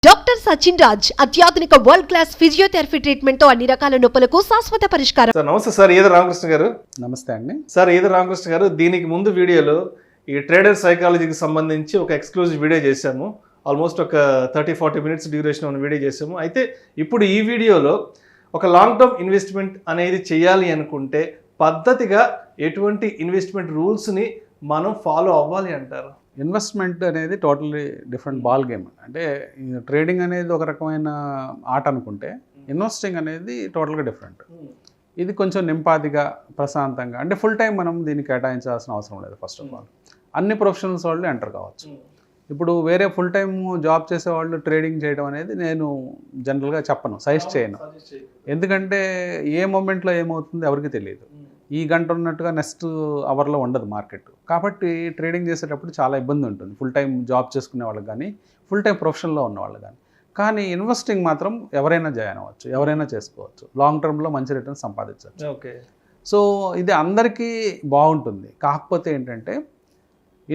Doctor Sachin Raj అత్యాధునిక world class physiotherapy treatment తో అన్ని రకాల నొప్పులకు శాశ్వత పరిష్కారం. సార్ నమస్తే సార్, ఈద రామకృష్ణ గారు. నమస్తే అండి. సార్ ఈద రామకృష్ణ గారు, దీనికి ముందు వీడియోలో ఈ ట్రేడర్ సైకాలజీకి సంబంధించి ఒక ఎక్స్క్లూజివ్ వీడియో చేశాము. ఆల్మోస్ట్ ఒక 30-40 మినిట్స్ డ్యూరేషన్ ఉన్న వీడియో చేసాము. అయితే ఇప్పుడు ఈ వీడియోలో ఒక లాంగ్ టర్మ్ ఇన్వెస్ట్మెంట్ అనేది చేయాలి అనుకుంటే పద్ధతిగా ఎటువంటి ఇన్వెస్ట్మెంట్ రూల్స్ని మనం ఫాలో అవ్వాలి అంటారు? ఇన్వెస్ట్మెంట్ అనేది టోటల్లీ డిఫరెంట్ బాల్ గేమ్. అంటే ట్రేడింగ్ అనేది ఒక రకమైన ఆట అనుకుంటే ఇన్వెస్టింగ్ అనేది టోటల్గా డిఫరెంట్. ఇది కొంచెం నింపాదిగా ప్రశాంతంగా, అంటే ఫుల్ టైం మనం దీన్ని కేటాయించాల్సిన అవసరం లేదు. ఫస్ట్ ఆఫ్ ఆల్ అన్ని ప్రొఫెషనల్స్ వాళ్ళు ఎంటర్ కావచ్చు. ఇప్పుడు వేరే ఫుల్ టైం జాబ్ చేసేవాళ్ళు ట్రేడింగ్ చేయడం అనేది నేను జనరల్గా చెప్పను, సజెస్ట్ చేయను. ఎందుకంటే ఏ మూమెంట్లో ఏమవుతుందో ఎవరికి తెలియదు. ఈ గంట ఉన్నట్టుగా నెక్స్ట్ అవర్లో ఉండదు మార్కెట్. కాబట్టి ట్రేడింగ్ చేసేటప్పుడు చాలా ఇబ్బంది ఉంటుంది ఫుల్ టైం జాబ్ చేసుకునే వాళ్ళకి కానీ, ఫుల్ టైం ప్రొఫెషన్లో ఉన్న వాళ్ళు కానీ. కానీ ఇన్వెస్టింగ్ మాత్రం ఎవరైనా జాయిన్ అవ్వచ్చు, ఎవరైనా చేసుకోవచ్చు, లాంగ్ టర్మ్లో మంచి రిటర్న్ సంపాదించవచ్చు. ఓకే. సో ఇది అందరికీ బాగుంటుంది. కాకపోతే ఏంటంటే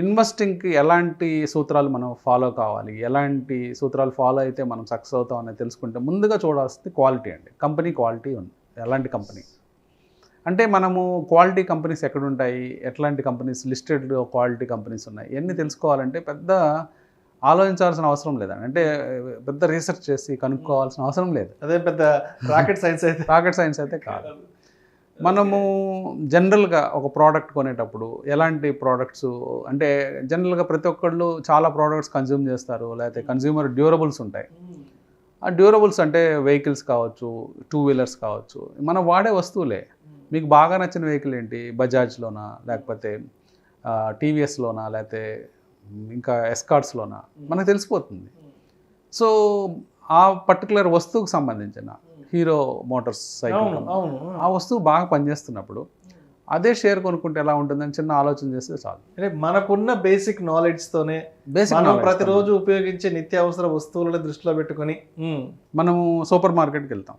ఇన్వెస్టింగ్కి ఎలాంటి సూత్రాలు మనం ఫాలో కావాలి, ఎలాంటి సూత్రాలు ఫాలో అయితే మనం సక్సెస్ అవుతాం అనేది తెలుసుకుంటే ముందుగా చూడాల్సింది క్వాలిటీ అండి. కంపెనీ క్వాలిటీ ఉంది. ఎలాంటి కంపెనీ అంటే మనము క్వాలిటీ కంపెనీస్ ఎక్కడుంటాయి, ఎట్లాంటి కంపెనీస్ లిస్టెడ్ క్వాలిటీ కంపెనీస్ ఉన్నాయి, ఇవన్నీ తెలుసుకోవాలంటే పెద్ద ఆలోచించాల్సిన అవసరం లేదండి. అంటే పెద్ద రీసెర్చ్ చేసి కనుక్కోవాల్సిన అవసరం లేదు. అదే పెద్ద రాకెట్ సైన్స్ అయితే కాదు. మనము జనరల్గా ఒక ప్రోడక్ట్ కొనేటప్పుడు ఎలాంటి ప్రోడక్ట్స్ అంటే జనరల్గా ప్రతి ఒక్కళ్ళు చాలా ప్రోడక్ట్స్ కన్జ్యూమ్ చేస్తారు, లేకపోతే కన్జ్యూమర్ డ్యూరబుల్స్ ఉంటాయి. ఆ డ్యూరబుల్స్ అంటే వెహికల్స్ కావచ్చు, 2 వీలర్స్ కావచ్చు, మనం వాడే వస్తువులే. మీకు బాగా నచ్చిన వెహికల్ ఏంటి? బజాజ్లోనా, లేకపోతే టీవీఎస్లోనా, లేకపోతే ఇంకా ఎస్కార్ట్స్లోనా, మనకు తెలిసిపోతుంది. సో ఆ పర్టికులర్ వస్తువుకు సంబంధించిన హీరో మోటార్స్ సైకిల్ ఆ వస్తువు బాగా పనిచేస్తున్నప్పుడు అదే షేర్ కొనుక్కుంటే ఎలా ఉంటుందని చిన్న ఆలోచన చేస్తే చాలు. అంటే మనకున్న బేసిక్ నాలెడ్జ్తోనే ప్రతిరోజు ఉపయోగించే నిత్యావసర వస్తువులను దృష్టిలో పెట్టుకొని మనము సూపర్ మార్కెట్కి వెళ్తాం.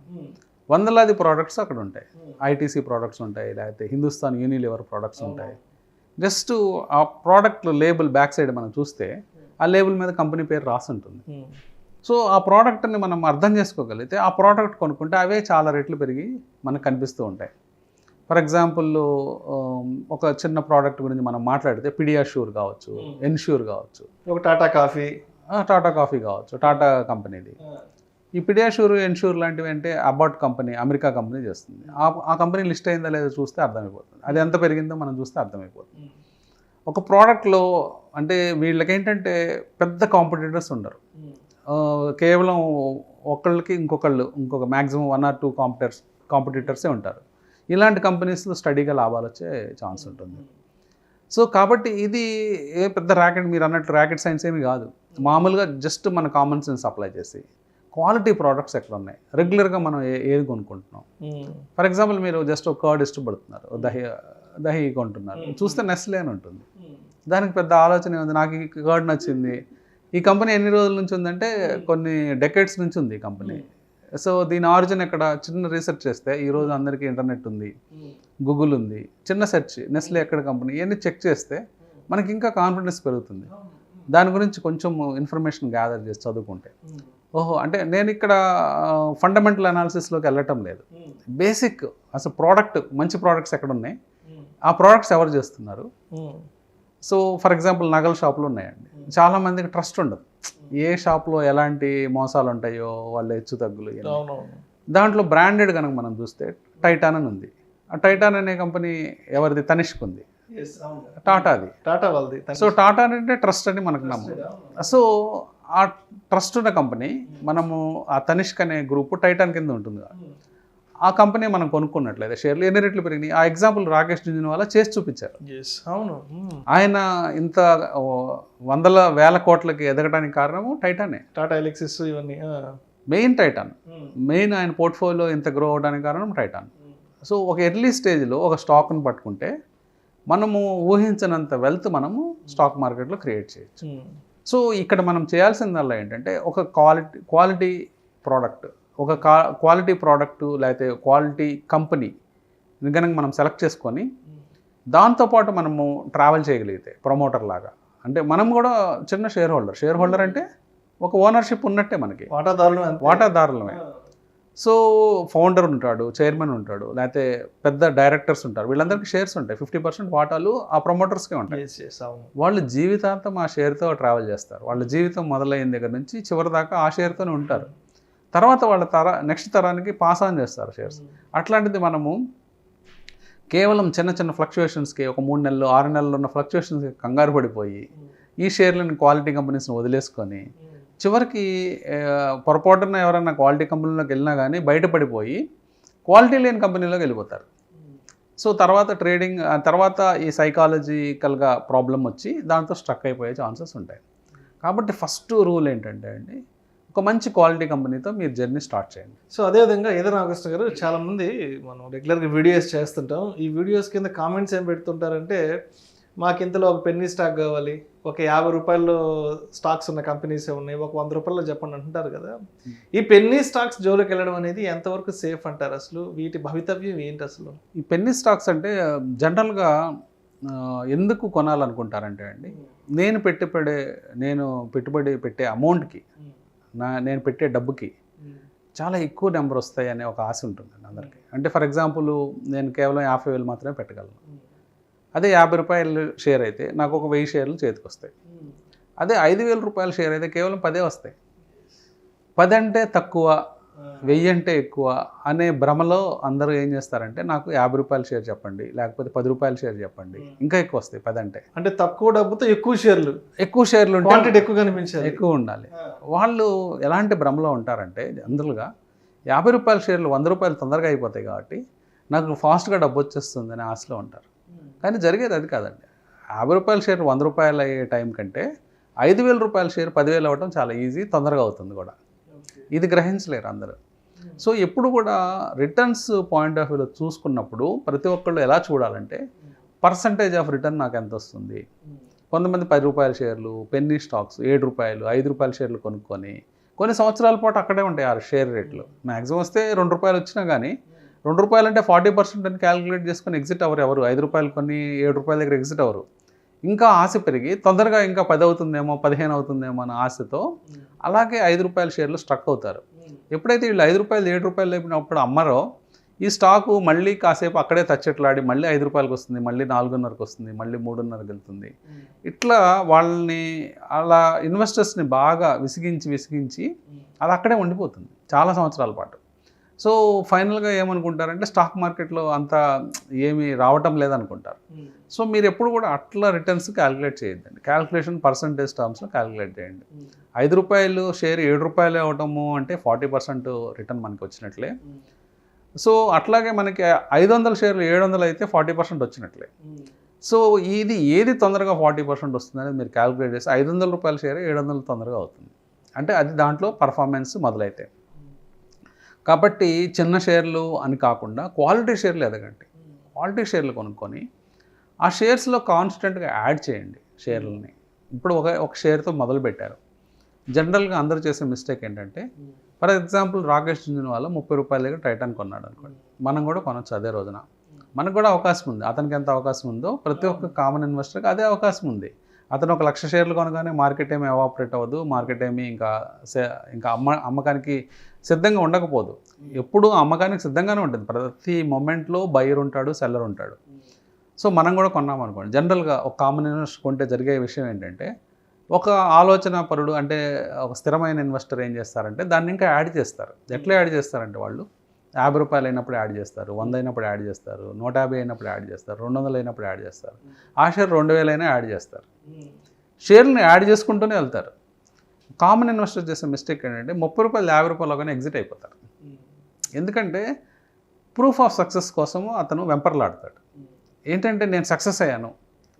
వందలాది ప్రోడక్ట్స్ అక్కడ ఉంటాయి. ఐటీసీ ప్రోడక్ట్స్ ఉంటాయి, లేకపోతే హిందుస్థాన్ యూనిలివర్ ప్రోడక్ట్స్ ఉంటాయి. జస్ట్ ఆ ప్రోడక్ట్ లేబుల్ బ్యాక్ సైడ్ మనం చూస్తే ఆ లేబుల్ మీద కంపెనీ పేరు రాసి ఉంటుంది. సో ఆ ప్రోడక్ట్ని మనం అర్థం చేసుకోగలిగితే ఆ ప్రోడక్ట్ కొనుక్కుంటే అవే చాలా రేట్లు పెరిగి మనకు కనిపిస్తూ ఉంటాయి. ఫర్ ఎగ్జాంపుల్ ఒక చిన్న ప్రోడక్ట్ గురించి మనం మాట్లాడితే పిడియాష్యూర్ కావచ్చు, ఎన్ష్యూర్ కావచ్చు, ఒక టాటా కాఫీ కావచ్చు, టాటా కంపెనీది. ఈ పిడియాష్యూర్, ఎన్ష్యూర్ లాంటివి అంటే అబాట్ కంపెనీ, అమెరికా కంపెనీ చేస్తుంది. ఆ కంపెనీ లిస్ట్ అయిందా లేదో చూస్తే అర్థమైపోతుంది. అది ఎంత పెరిగిందో మనం చూస్తే అర్థమైపోతుంది. ఒక ప్రోడక్ట్లో అంటే వీళ్ళకి ఏంటంటే పెద్ద కాంపిటీటర్స్ ఉండరు. కేవలం ఒకళ్ళకి ఇంకొక మ్యాక్సిమం 1 or 2 కాంపిటీటర్సే ఉంటారు. ఇలాంటి కంపెనీస్లో స్టడీగా లాభాలు వచ్చే ఛాన్స్ ఉంటుంది. సో కాబట్టి ఇది ఏ పెద్ద ర్యాకెట్, మీరు అన్నట్టు ర్యాకెట్ సైన్స్ ఏమి కాదు. మామూలుగా జస్ట్ మన కామన్ సెన్స్ అప్లై చేసి క్వాలిటీ ప్రోడక్ట్స్ ఎక్కడ ఉన్నాయి, రెగ్యులర్గా మనం ఏది కొనుక్కుంటున్నాం. ఫర్ ఎగ్జాంపుల్ మీరు జస్ట్ ఒక కర్డ్ ఇష్టపడుతున్నారు, దహి కొంటున్నారు, చూస్తే నెస్లే అని ఉంటుంది. దానికి పెద్ద ఆలోచన ఏముంది, నాకు ఈ కర్డ్ నచ్చింది. ఈ కంపెనీ ఎన్ని రోజుల నుంచి ఉందంటే కొన్ని డెకేడ్స్ నుంచి ఉంది ఈ కంపెనీ. సో దీని ఆరిజిన్ ఎక్కడ, చిన్న రీసెర్చ్ చేస్తే ఈరోజు అందరికీ ఇంటర్నెట్ ఉంది, గూగుల్ ఉంది, చిన్న సెర్చ్ నెస్లే ఎక్కడ కంపెనీ, ఇవన్నీ చెక్ చేస్తే మనకి ఇంకా కాన్ఫిడెన్స్ పెరుగుతుంది. దాని గురించి కొంచెం ఇన్ఫర్మేషన్ గ్యాదర్ చేసి చదువుకుంటే ఓహో, అంటే నేను ఇక్కడ ఫండమెంటల్ అనాలిసిస్లోకి వెళ్ళటం లేదు. బేసిక్ అసలు ప్రోడక్ట్, మంచి ప్రోడక్ట్స్ ఎక్కడ ఉన్నాయి, ఆ ప్రోడక్ట్స్ ఎవరు చేస్తున్నారు. సో ఫర్ ఎగ్జాంపుల్ నగల షాపులు ఉన్నాయండి, చాలామందికి ట్రస్ట్ ఉండదు. ఏ షాప్లో ఎలాంటి మోసాలు ఉంటాయో, వాళ్ళ హెచ్చు తగ్గులు. దాంట్లో బ్రాండెడ్ కనుక మనం చూస్తే టైటాన్ అని ఉంది. ఆ టైటాన్ అనే కంపెనీ ఎవరిది? తనిష్క్ ఉంది, టాటాది. సో టాటా అంటే ట్రస్ట్ అని మనకు నమ్మకం. సో ఆ ట్రస్ట్ ఉన్న కంపెనీ, మనము ఆ తనిష్క్ అనే గ్రూప్ టైటాన్ కింద ఉంటుంది. ఆ కంపెనీ మనం కొనుక్కున్నట్లయితే షేర్లు ఎన్ని రెట్లు పెరిగినాయి. ఆ ఎగ్జాంపుల్ రాకేష్ జుంజునవాలా చేసి చూపించారు. ఆయన ఇంత వందల వేల కోట్లకి ఎదగడానికి కారణము టైటానే. టాటా ఎలక్సిస్ ఇవన్నీ మెయిన్ టైటాన్. మెయిన్ ఆయన పోర్ట్ఫోలియో ఇంత గ్రో అవడానికి కారణం టైటాన్. సో ఒక ఎర్లీ స్టేజ్లో ఒక స్టాక్ను పట్టుకుంటే మనము ఊహించినంత వెల్త్ మనము స్టాక్ మార్కెట్లో క్రియేట్ చేయొచ్చు. సో ఇక్కడ మనం చేయాల్సిందల్లా ఏంటంటే ఒక క్వాలిటీ ప్రోడక్ట్, ఒక క్వాలిటీ ప్రోడక్టు లేకపోతే క్వాలిటీ కంపెనీ కనుక మనం సెలెక్ట్ చేసుకొని దాంతోపాటు మనము ట్రావెల్ చేయగలిగితే ప్రమోటర్ లాగా, అంటే మనం కూడా చిన్న షేర్ హోల్డర్ అంటే ఒక ఓనర్షిప్ ఉన్నట్టే మనకి, వాటాదారులు అంతే. వాటాదారులమే. సో ఫౌండర్ ఉంటాడు, చైర్మన్ ఉంటాడు, లేకపోతే పెద్ద డైరెక్టర్స్ ఉంటారు, వీళ్ళందరికీ షేర్స్ ఉంటాయి. 50% వాటాలు ఆ ప్రమోటర్స్కే ఉంటాయి. Yes, yes, అవును. వాళ్ళు జీవితాంతం ఆ షేర్తో ట్రావెల్ చేస్తారు. వాళ్ళ జీవితం మొదలైన దగ్గర నుంచి చివరి దాకా ఆ షేర్తోనే ఉంటారు. తర్వాత వాళ్ళ నెక్స్ట్ తరానికి పాస్ ఆన్ చేస్తారు షేర్స్. అట్లాంటిది మనము కేవలం చిన్న చిన్న ఫ్లక్చుయేషన్స్కి, ఒక 3 నెలలు 6 నెలలు ఉన్న ఫ్లక్చుయేషన్స్కి కంగారు పడిపోయి ఈ షేర్లను క్వాలిటీ కంపెనీస్ని వదిలేసుకొని చివరికి పొరపాటున ఎవరైనా క్వాలిటీ కంపెనీలోకి వెళ్ళినా కానీ బయటపడిపోయి క్వాలిటీ లేని కంపెనీలోకి వెళ్ళిపోతారు. సో తర్వాత ట్రేడింగ్, తర్వాత ఈ సైకాలజికల్గా ప్రాబ్లం వచ్చి దాంతో స్ట్రక్ అయిపోయే ఛాన్సెస్ ఉంటాయి. కాబట్టి ఫస్ట్ రూల్ ఏంటంటే అండి, ఒక మంచి క్వాలిటీ కంపెనీతో మీరు జర్నీ స్టార్ట్ చేయండి. సో అదేవిధంగా ఏదో నాగకృష్ణ గారు, చాలామంది మనం రెగ్యులర్గా వీడియోస్ చేస్తుంటాం. ఈ వీడియోస్ కింద కామెంట్స్ ఏం పెడుతుంటారంటే, మాకు ఇంతలో ఒక పెన్నీ స్టాక్ కావాలి, ఒక 50 రూపాయల్లో స్టాక్స్ ఉన్న కంపెనీస్ ఉన్నాయి, ఒక 100 రూపాయల్లో చెప్పండి అంటుంటారు కదా. ఈ పెన్నీ స్టాక్స్ జోలికి వెళ్ళడం అనేది ఎంతవరకు సేఫ్ అంటారు? అసలు వీటి భవితవ్యం ఏంటి అసలు? ఈ పెన్నీ స్టాక్స్ అంటే జనరల్గా ఎందుకు కొనాలనుకుంటారంటే అండి, నేను పెట్టుబడి పెట్టే అమౌంట్కి, నేను పెట్టే డబ్బుకి చాలా ఎక్కువ నెంబర్ వస్తాయి అనే ఒక ఆశ ఉంటుందండి అందరికీ. అంటే ఫర్ ఎగ్జాంపుల్, నేను కేవలం 50,000 మాత్రమే పెట్టగలను. అదే 50 రూపాయల షేర్ అయితే నాకు ఒక 1000 షేర్లు చేతికి వస్తాయి. అదే 5,000 రూపాయల షేర్ అయితే కేవలం 10 వస్తాయి. 10 అంటే తక్కువ, 1000 అంటే ఎక్కువ అనే భ్రమలో అందరూ ఏం చేస్తారంటే, నాకు 50 రూపాయల షేర్ చెప్పండి, లేకపోతే 10 రూపాయల షేర్ చెప్పండి, ఇంకా ఎక్కువ వస్తాయి 10 అంటే. అంటే తక్కువ డబ్బుతో ఎక్కువ షేర్లు ఉంటే క్వాంటిటీ ఎక్కువ కనిపించాలి, ఎక్కువ ఉండాలి. వాళ్ళు ఎలాంటి భ్రమలో ఉంటారంటే, జనరల్గా 50 రూపాయల షేర్లు 100 రూపాయలు తొందరగా అయిపోతాయి కాబట్టి నాకు ఫాస్ట్గా డబ్బు వచ్చేస్తుంది అనే ఆశలో ఉంటారు. కానీ జరిగేది అది కాదండి. 50 రూపాయల షేర్ 100 రూపాయలు అయ్యే టైం కంటే 5,000 రూపాయల షేర్ 10,000 అవ్వడం చాలా ఈజీ, తొందరగా అవుతుంది కూడా. ఇది గ్రహించలేరు అందరూ. సో ఎప్పుడు కూడా రిటర్న్స్ పాయింట్ ఆఫ్ వ్యూలో చూసుకున్నప్పుడు ప్రతి ఒక్కళ్ళు ఎలా చూడాలంటే, పర్సంటేజ్ ఆఫ్ రిటర్న్ నాకు ఎంత వస్తుంది. కొంతమంది 10 రూపాయల షేర్లు, పెన్నీ స్టాక్స్ 7 రూపాయలు 5 రూపాయల షేర్లు కొనుక్కొని కొన్ని సంవత్సరాల పాటు అక్కడే ఉంటాయి ఆ షేర్ రేట్లు. మ్యాక్సిమం వస్తే 2 రూపాయలు వచ్చినా కానీ, 2 రూపాయలు అంటే 40% అని క్యాలిక్యులేట్ చేసుకొని ఎగ్జిట్ ఎవరు 5 రూపాయలు కొన్ని 7 రూపాయల దగ్గర ఎగ్జిట్ అవ్వరు. ఇంకా ఆశ పెరిగి తొందరగా ఇంకా 10 అవుతుందేమో 15 అవుతుందేమో అన్న ఆశతో అలాగే 5 రూపాయల షేర్లు స్ట్రక్ అవుతారు. ఎప్పుడైతే వీళ్ళు 5 రూపాయలు 7 రూపాయలు లేపినప్పుడు అమ్మరో, ఈ స్టాకు మళ్ళీ కాసేపు అక్కడే తచ్చెట్లాడి మళ్ళీ 5 రూపాయలకు వస్తుంది, మళ్ళీ 4:30కి వస్తుంది, మళ్ళీ 3:30కి వెళ్తుంది. ఇట్లా వాళ్ళని, అలా ఇన్వెస్టర్స్ని బాగా విసిగించి అది అక్కడే ఉండిపోతుంది చాలా సంవత్సరాల పాటు. సో ఫైనల్గా ఏమనుకుంటారంటే, స్టాక్ మార్కెట్లో అంత ఏమీ రావటం లేదనుకుంటారు. సో మీరు ఎప్పుడు కూడా అట్లా రిటర్న్స్ క్యాలిక్యులేట్ చేయొద్దండి. క్యాలిక్యులేషన్ పర్సంటేజ్ టర్మ్స్లో క్యాలిక్యులేట్ చేయండి. 5 రూపాయలు షేర్ 7 రూపాయలు అవటము అంటే 40% రిటర్న్ మనకి వచ్చినట్లే. సో అట్లాగే మనకి 500 షేర్లు 700 అయితే 40% వచ్చినట్లే. సో ఏది తొందరగా 40% వస్తుంది అనేది మీరు క్యాలిక్యులేట్ చేస్తే 500 రూపాయల షేర్ 700 తొందరగా అవుతుంది. అంటే అది దాంట్లో పర్ఫార్మెన్స్ మొదలైతే. కాబట్టి చిన్న షేర్లు అని కాకుండా క్వాలిటీ షేర్లు ఎదగండి. క్వాలిటీ షేర్లు కొనుక్కొని ఆ షేర్స్లో కాన్స్టెంట్గా యాడ్ చేయండి షేర్లని. ఇప్పుడు ఒక షేర్తో మొదలు పెట్టారు. జనరల్గా అందరూ చేసే మిస్టేక్ ఏంటంటే, ఫర్ ఎగ్జాంపుల్ రాకేష్ జుంజునవాలా 30 రూపాయల దగ్గర టైటాన్ కొన్నాడు అనుకోండి, మనం కూడా కొనొచ్చు అదే రోజున. మనకు కూడా అవకాశం ఉంది. అతనికి ఎంత అవకాశం ఉందో ప్రతి ఒక్క కామన్ ఇన్వెస్టర్కి అదే అవకాశం ఉంది. అతను 1,00,000 షేర్లు కొనగానే మార్కెట్ ఏమీ ఎవాపరేట్ అవ్వదు, మార్కెట్ ఏమీ ఇంకా అమ్మకానికి సిద్ధంగా ఉండకపోదు. ఎప్పుడూ అమ్మకానికి సిద్ధంగానే ఉంటుంది. ప్రతి మొమెంట్లో బయ్యర్ ఉంటాడు, సెల్లర్ ఉంటాడు. సో మనం కూడా కొన్నాం అనుకోండి, జనరల్గా ఒక కామన్ ఇన్వెస్టర్ కొంటే జరిగే విషయం ఏంటంటే, ఒక ఆలోచన పరుడు అంటే ఒక స్థిరమైన ఇన్వెస్టర్ ఏం చేస్తారంటే దాన్ని ఇంకా యాడ్ చేస్తారు. ఎట్లా యాడ్ చేస్తారంటే, వాళ్ళు 50 రూపాయలు అయినప్పుడు యాడ్ చేస్తారు, 100 అయినప్పుడు యాడ్ చేస్తారు, 150 అయినప్పుడు యాడ్ చేస్తారు, 200 అయినప్పుడు యాడ్ చేస్తారు, ఆ షేర్ 2000 అయినా యాడ్ చేస్తారు. షేర్ని యాడ్ చేసుకుంటూనే వెళ్తారు. కామన్ ఇన్వెస్టర్ చేసే మిస్టేక్ ఏంటంటే 30 రూపాయలు 50 రూపాయలు కానీ ఎగ్జిట్ అయిపోతారు. ఎందుకంటే ప్రూఫ్ ఆఫ్ సక్సెస్ కోసము అతను వెంపర్లాడతాడు. ఏంటంటే, నేను సక్సెస్ అయ్యాను,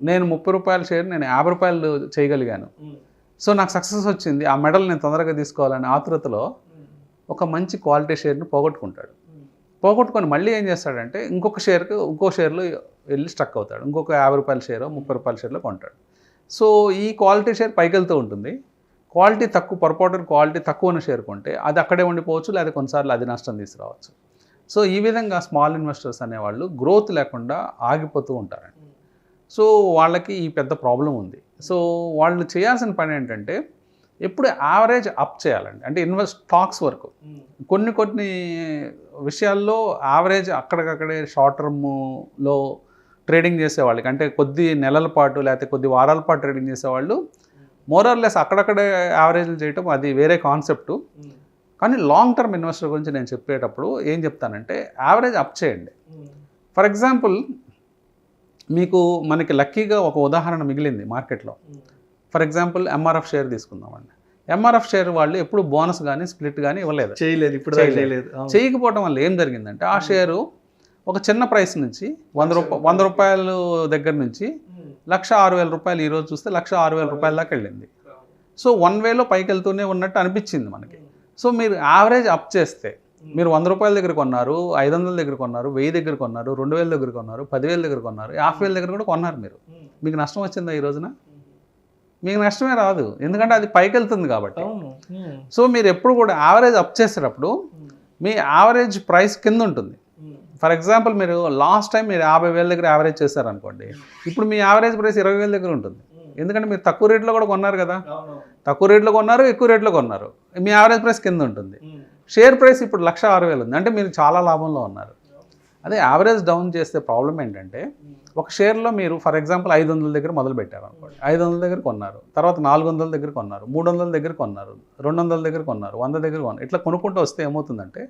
నేను 30 రూపాయల షేర్ నేను 50 రూపాయలు చేయగలిగాను, సో నాకు సక్సెస్ వచ్చింది, ఆ మెడల్ నేను తొందరగా తీసుకోవాలనే ఆతృతలో ఒక మంచి క్వాలిటీ షేర్ని పోగొట్టుకొని మళ్ళీ ఏం చేస్తాడంటే ఇంకో షేర్లో వెళ్ళి స్టక్ అవుతాడు. ఇంకొక 50 రూపాయల షేరో 30 రూపాయల షేర్లో కొంటాడు. సో ఈ క్వాలిటీ షేర్ పైకి వెళ్తూ ఉంటుంది. పొరపాటున క్వాలిటీ తక్కువ ఉన్న షేర్ కొంటే అది అక్కడే ఉండిపోవచ్చు, లేదా కొన్నిసార్లు అది నష్టం తీసుకురావచ్చు. సో ఈ విధంగా స్మాల్ ఇన్వెస్టర్స్ అనేవాళ్ళు గ్రోత్ లేకుండా ఆగిపోతూ ఉంటారండి. సో వాళ్ళకి ఈ పెద్ద ప్రాబ్లం ఉంది. సో వాళ్ళు చేయాల్సిన పని ఏంటంటే, ఎప్పుడు యావరేజ్ అప్ చేయాలండి. అంటే స్టాక్స్ వరకు కొన్ని విషయాల్లో యావరేజ్ అక్కడికక్కడే షార్ట్ టర్మ్లో ట్రేడింగ్ చేసేవాళ్ళకి, అంటే కొద్ది నెలల పాటు లేకపోతే కొద్ది వారాల పాటు ట్రేడింగ్ చేసేవాళ్ళు మోరర్లెస్ అక్కడక్కడే యావరేజ్లు చేయటం అది వేరే కాన్సెప్టు. కానీ లాంగ్ టర్మ్ ఇన్వెస్టర్ గురించి నేను చెప్పేటప్పుడు ఏం చెప్తానంటే యావరేజ్ అప్ చేయండి. ఫర్ ఎగ్జాంపుల్ మనకి లక్కీగా ఒక ఉదాహరణ మిగిలింది మార్కెట్లో. ఫర్ ఎగ్జాంపుల్ ఎంఆర్ఎఫ్ షేర్ తీసుకుందామండి. ఎంఆర్ఎఫ్ షేర్ వాళ్ళు ఎప్పుడు బోనస్ కానీ స్ప్లిట్ కానీ ఇవ్వలేదు, చేయలేదు, ఇప్పుడు చేయకపోవడం వల్ల ఏం జరిగిందంటే ఆ షేరు ఒక చిన్న ప్రైస్ నుంచి 100 రూపాయలు దగ్గర నుంచి 1,06,000 ఈరోజు చూస్తే 1,06,000 దాకా వెళ్ళింది. సో 1 వేలో పైకి వెళ్తూనే ఉన్నట్టు అనిపించింది మనకి. సో మీరు యావరేజ్ అప్ చేస్తే మీరు 100 రూపాయల దగ్గర కొన్నారు, 500 దగ్గర కొన్నారు, 1000 దగ్గర కొన్నారు, 2000 దగ్గర కొన్నారు, 10,000 దగ్గర కొన్నారు, 50,000 దగ్గర కూడా కొన్నారు. మీకు నష్టం వచ్చిందా ఈ రోజున? మీకు నష్టమే రాదు, ఎందుకంటే అది పైకి వెళ్తుంది కాబట్టి. సో మీరు ఎప్పుడు కూడా యావరేజ్ అప్ చేసేటప్పుడు మీ యావరేజ్ ప్రైస్ కింద ఉంటుంది. ఫర్ ఎగ్జాంపుల్ మీరు లాస్ట్ టైం మీరు 50,000 దగ్గర యావరేజ్ చేశారనుకోండి, ఇప్పుడు మీ యావరేజ్ ప్రైస్ 20,000 దగ్గర ఉంటుంది. ఎందుకంటే మీరు తక్కువ రేట్లో కూడా కొన్నారు కదా, తక్కువ రేట్లో కొన్నారు, ఎక్కువ రేట్లో కొన్నారు, మీ యావరేజ్ ప్రైస్ కింద ఉంటుంది. షేర్ ప్రైస్ ఇప్పుడు 1,06,000 ఉంది, అంటే మీరు చాలా లాభంలో ఉన్నారు. అదే యావరేజ్ డౌన్ చేస్తే ప్రాబ్లం ఏంటంటే ఒక షేర్లో మీరు ఫర్ ఎగ్జాంపుల్ 500 దగ్గర మొదలు పెట్టారు అనుకోండి, 500 దగ్గర కొన్నారు, తర్వాత 400 దగ్గర కొన్నారు, 300 దగ్గర కొన్నారు, 200 దగ్గర కొన్నారు, 100 దగ్గర కొన్నారు. ఇట్లా కొనుక్కుంటూ వస్తే ఏమవుతుందంటే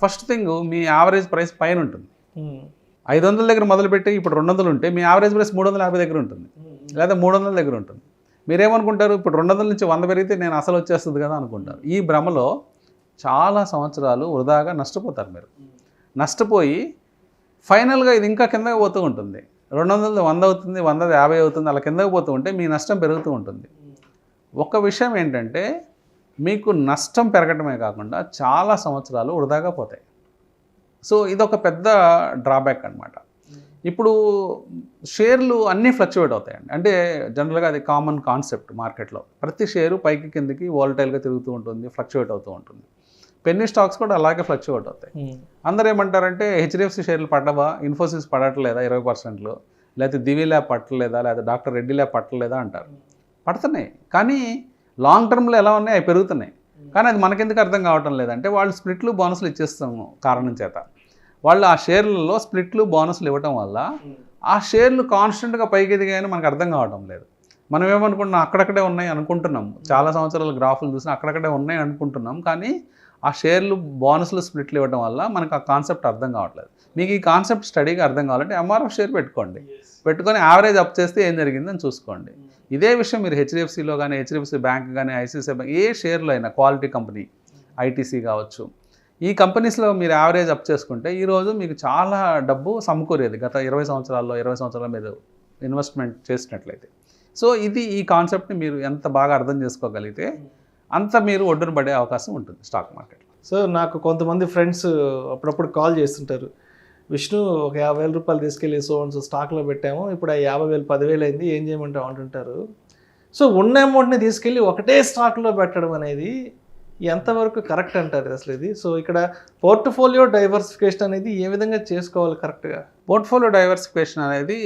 ఫస్ట్ థింగ్ మీ యావరేజ్ ప్రైస్ పైన ఉంటుంది. 500 దగ్గర మొదలుపెట్టి ఇప్పుడు 200 ఉంటే మీ యావరేజ్ ప్రైస్ 350 దగ్గర ఉంటుంది, లేదా 300 దగ్గర ఉంటుంది. మీరేమనుకుంటారు, ఇప్పుడు 200 నుంచి 100 పెరిగితే నేను అసలు వచ్చేస్తుంది కదా అనుకుంటారు. ఈ భ్రమలో చాలా సంవత్సరాలు వృధాగా నష్టపోతారు. మీరు నష్టపోయి ఫైనల్గా ఇది ఇంకా కిందకి పోతూ ఉంటుంది. 200 100 అవుతుంది, 100 50 అవుతుంది, అలా కిందకి పోతూ ఉంటే మీ నష్టం పెరుగుతూ ఉంటుంది. ఒక విషయం ఏంటంటే మీకు నష్టం పెరగటమే కాకుండా చాలా సంవత్సరాలు వృధాగా పోతాయి. సో ఇదొక పెద్ద డ్రాబ్యాక్ అనమాట. ఇప్పుడు షేర్లు అన్నీ ఫ్లక్చువేట్ అవుతాయండి. అంటే జనరల్గా అది కామన్ కాన్సెప్ట్ మార్కెట్లో. ప్రతి షేరు పైకి కిందకి వాలటైల్గా తిరుగుతూ ఉంటుంది, ఫ్లక్చువేట్ అవుతూ ఉంటుంది. పెన్నీ స్టాక్స్ కూడా అలాగే ఫ్లక్చువేట్ అవుతాయి. అందరూ ఏమంటారంటే హెచ్డిఎఫ్సి షేర్లు పడ్డవా, ఇన్ఫోసిస్ పడట్లేదా 20%, లేకపోతే దివి ల్యాబ్ పట్టలేదా, లేదా డాక్టర్ రెడ్డి ల్యాబ్ పట్టలేదా అంటారు. పడుతున్నాయి, కానీ లాంగ్ టర్మ్లో ఎలా ఉన్నాయి, అవి పెరుగుతున్నాయి. కానీ అది మనకెందుకు అర్థం కావటం లేదంటే వాళ్ళు స్ప్లిట్లు బోనస్లు ఇచ్చేస్తాము కారణం చేత. వాళ్ళు ఆ షేర్లలో స్ప్లిట్లు బోనస్లు ఇవ్వటం వల్ల ఆ షేర్లు కాన్స్టెంట్గా పైకి ఎదిగాయని మనకు అర్థం కావటం లేదు. మనం ఏమనుకుంటున్నాం, అక్కడక్కడే ఉన్నాయి అనుకుంటున్నాం. చాలా సంవత్సరాల గ్రాఫులు చూసినా అక్కడక్కడే ఉన్నాయి అనుకుంటున్నాం, కానీ ఆ షేర్లు బోనస్లు స్ప్లిట్లు ఇవ్వడం వల్ల మనకు ఆ కాన్సెప్ట్ అర్థం కావట్లేదు. మీకు ఈ కాన్సెప్ట్ స్టడీగా అర్థం కావాలంటే ఎంఆర్ఎఫ్ షేర్ పెట్టుకొని యావరేజ్ అప్ చేస్తే ఏం జరిగిందని చూసుకోండి. ఇదే విషయం మీరు హెచ్డిఎఫ్సిలో కానీ, హెచ్డిఎఫ్సి బ్యాంక్ కానీ, ఐసిఐసిఐ బ్యాంక్, ఏ షేర్లో అయినా, క్వాలిటీ కంపెనీ, ఐటీసీ కావచ్చు, ఈ కంపెనీస్లో మీరు యావరేజ్ అప్ చేసుకుంటే ఈరోజు మీకు చాలా డబ్బు సమకూరేది గత 20 సంవత్సరాల్లో మీరు ఇన్వెస్ట్మెంట్ చేసినట్లయితే. సో ఈ కాన్సెప్ట్ని మీరు ఎంత బాగా అర్థం చేసుకోగలిగితే అంత మీరు ఒడ్డున పడే అవకాశం ఉంటుంది స్టాక్ మార్కెట్లో. సో నాకు కొంతమంది ఫ్రెండ్స్ అప్పుడప్పుడు కాల్ చేస్తుంటారు, విష్ణు ఒక 50,000 రూపాయలు తీసుకెళ్ళి సో స్టాక్లో పెట్టాము, ఇప్పుడు ఆ 50,000 10,000 అయింది, ఏం చేయమంటావు అంటుంటారు. సో ఉన్న అమౌంట్ని తీసుకెళ్ళి ఒకటే స్టాక్లో పెట్టడం అనేది ఎంతవరకు కరెక్ట్ అంటారు అసలు ఇది? సో ఇక్కడ పోర్ట్ఫోలియో డైవర్సిఫికేషన్ అనేది ఏ విధంగా చేసుకోవాలి కరెక్ట్గా? పోర్ట్ఫోలియో డైవర్సిఫికేషన్ అనేది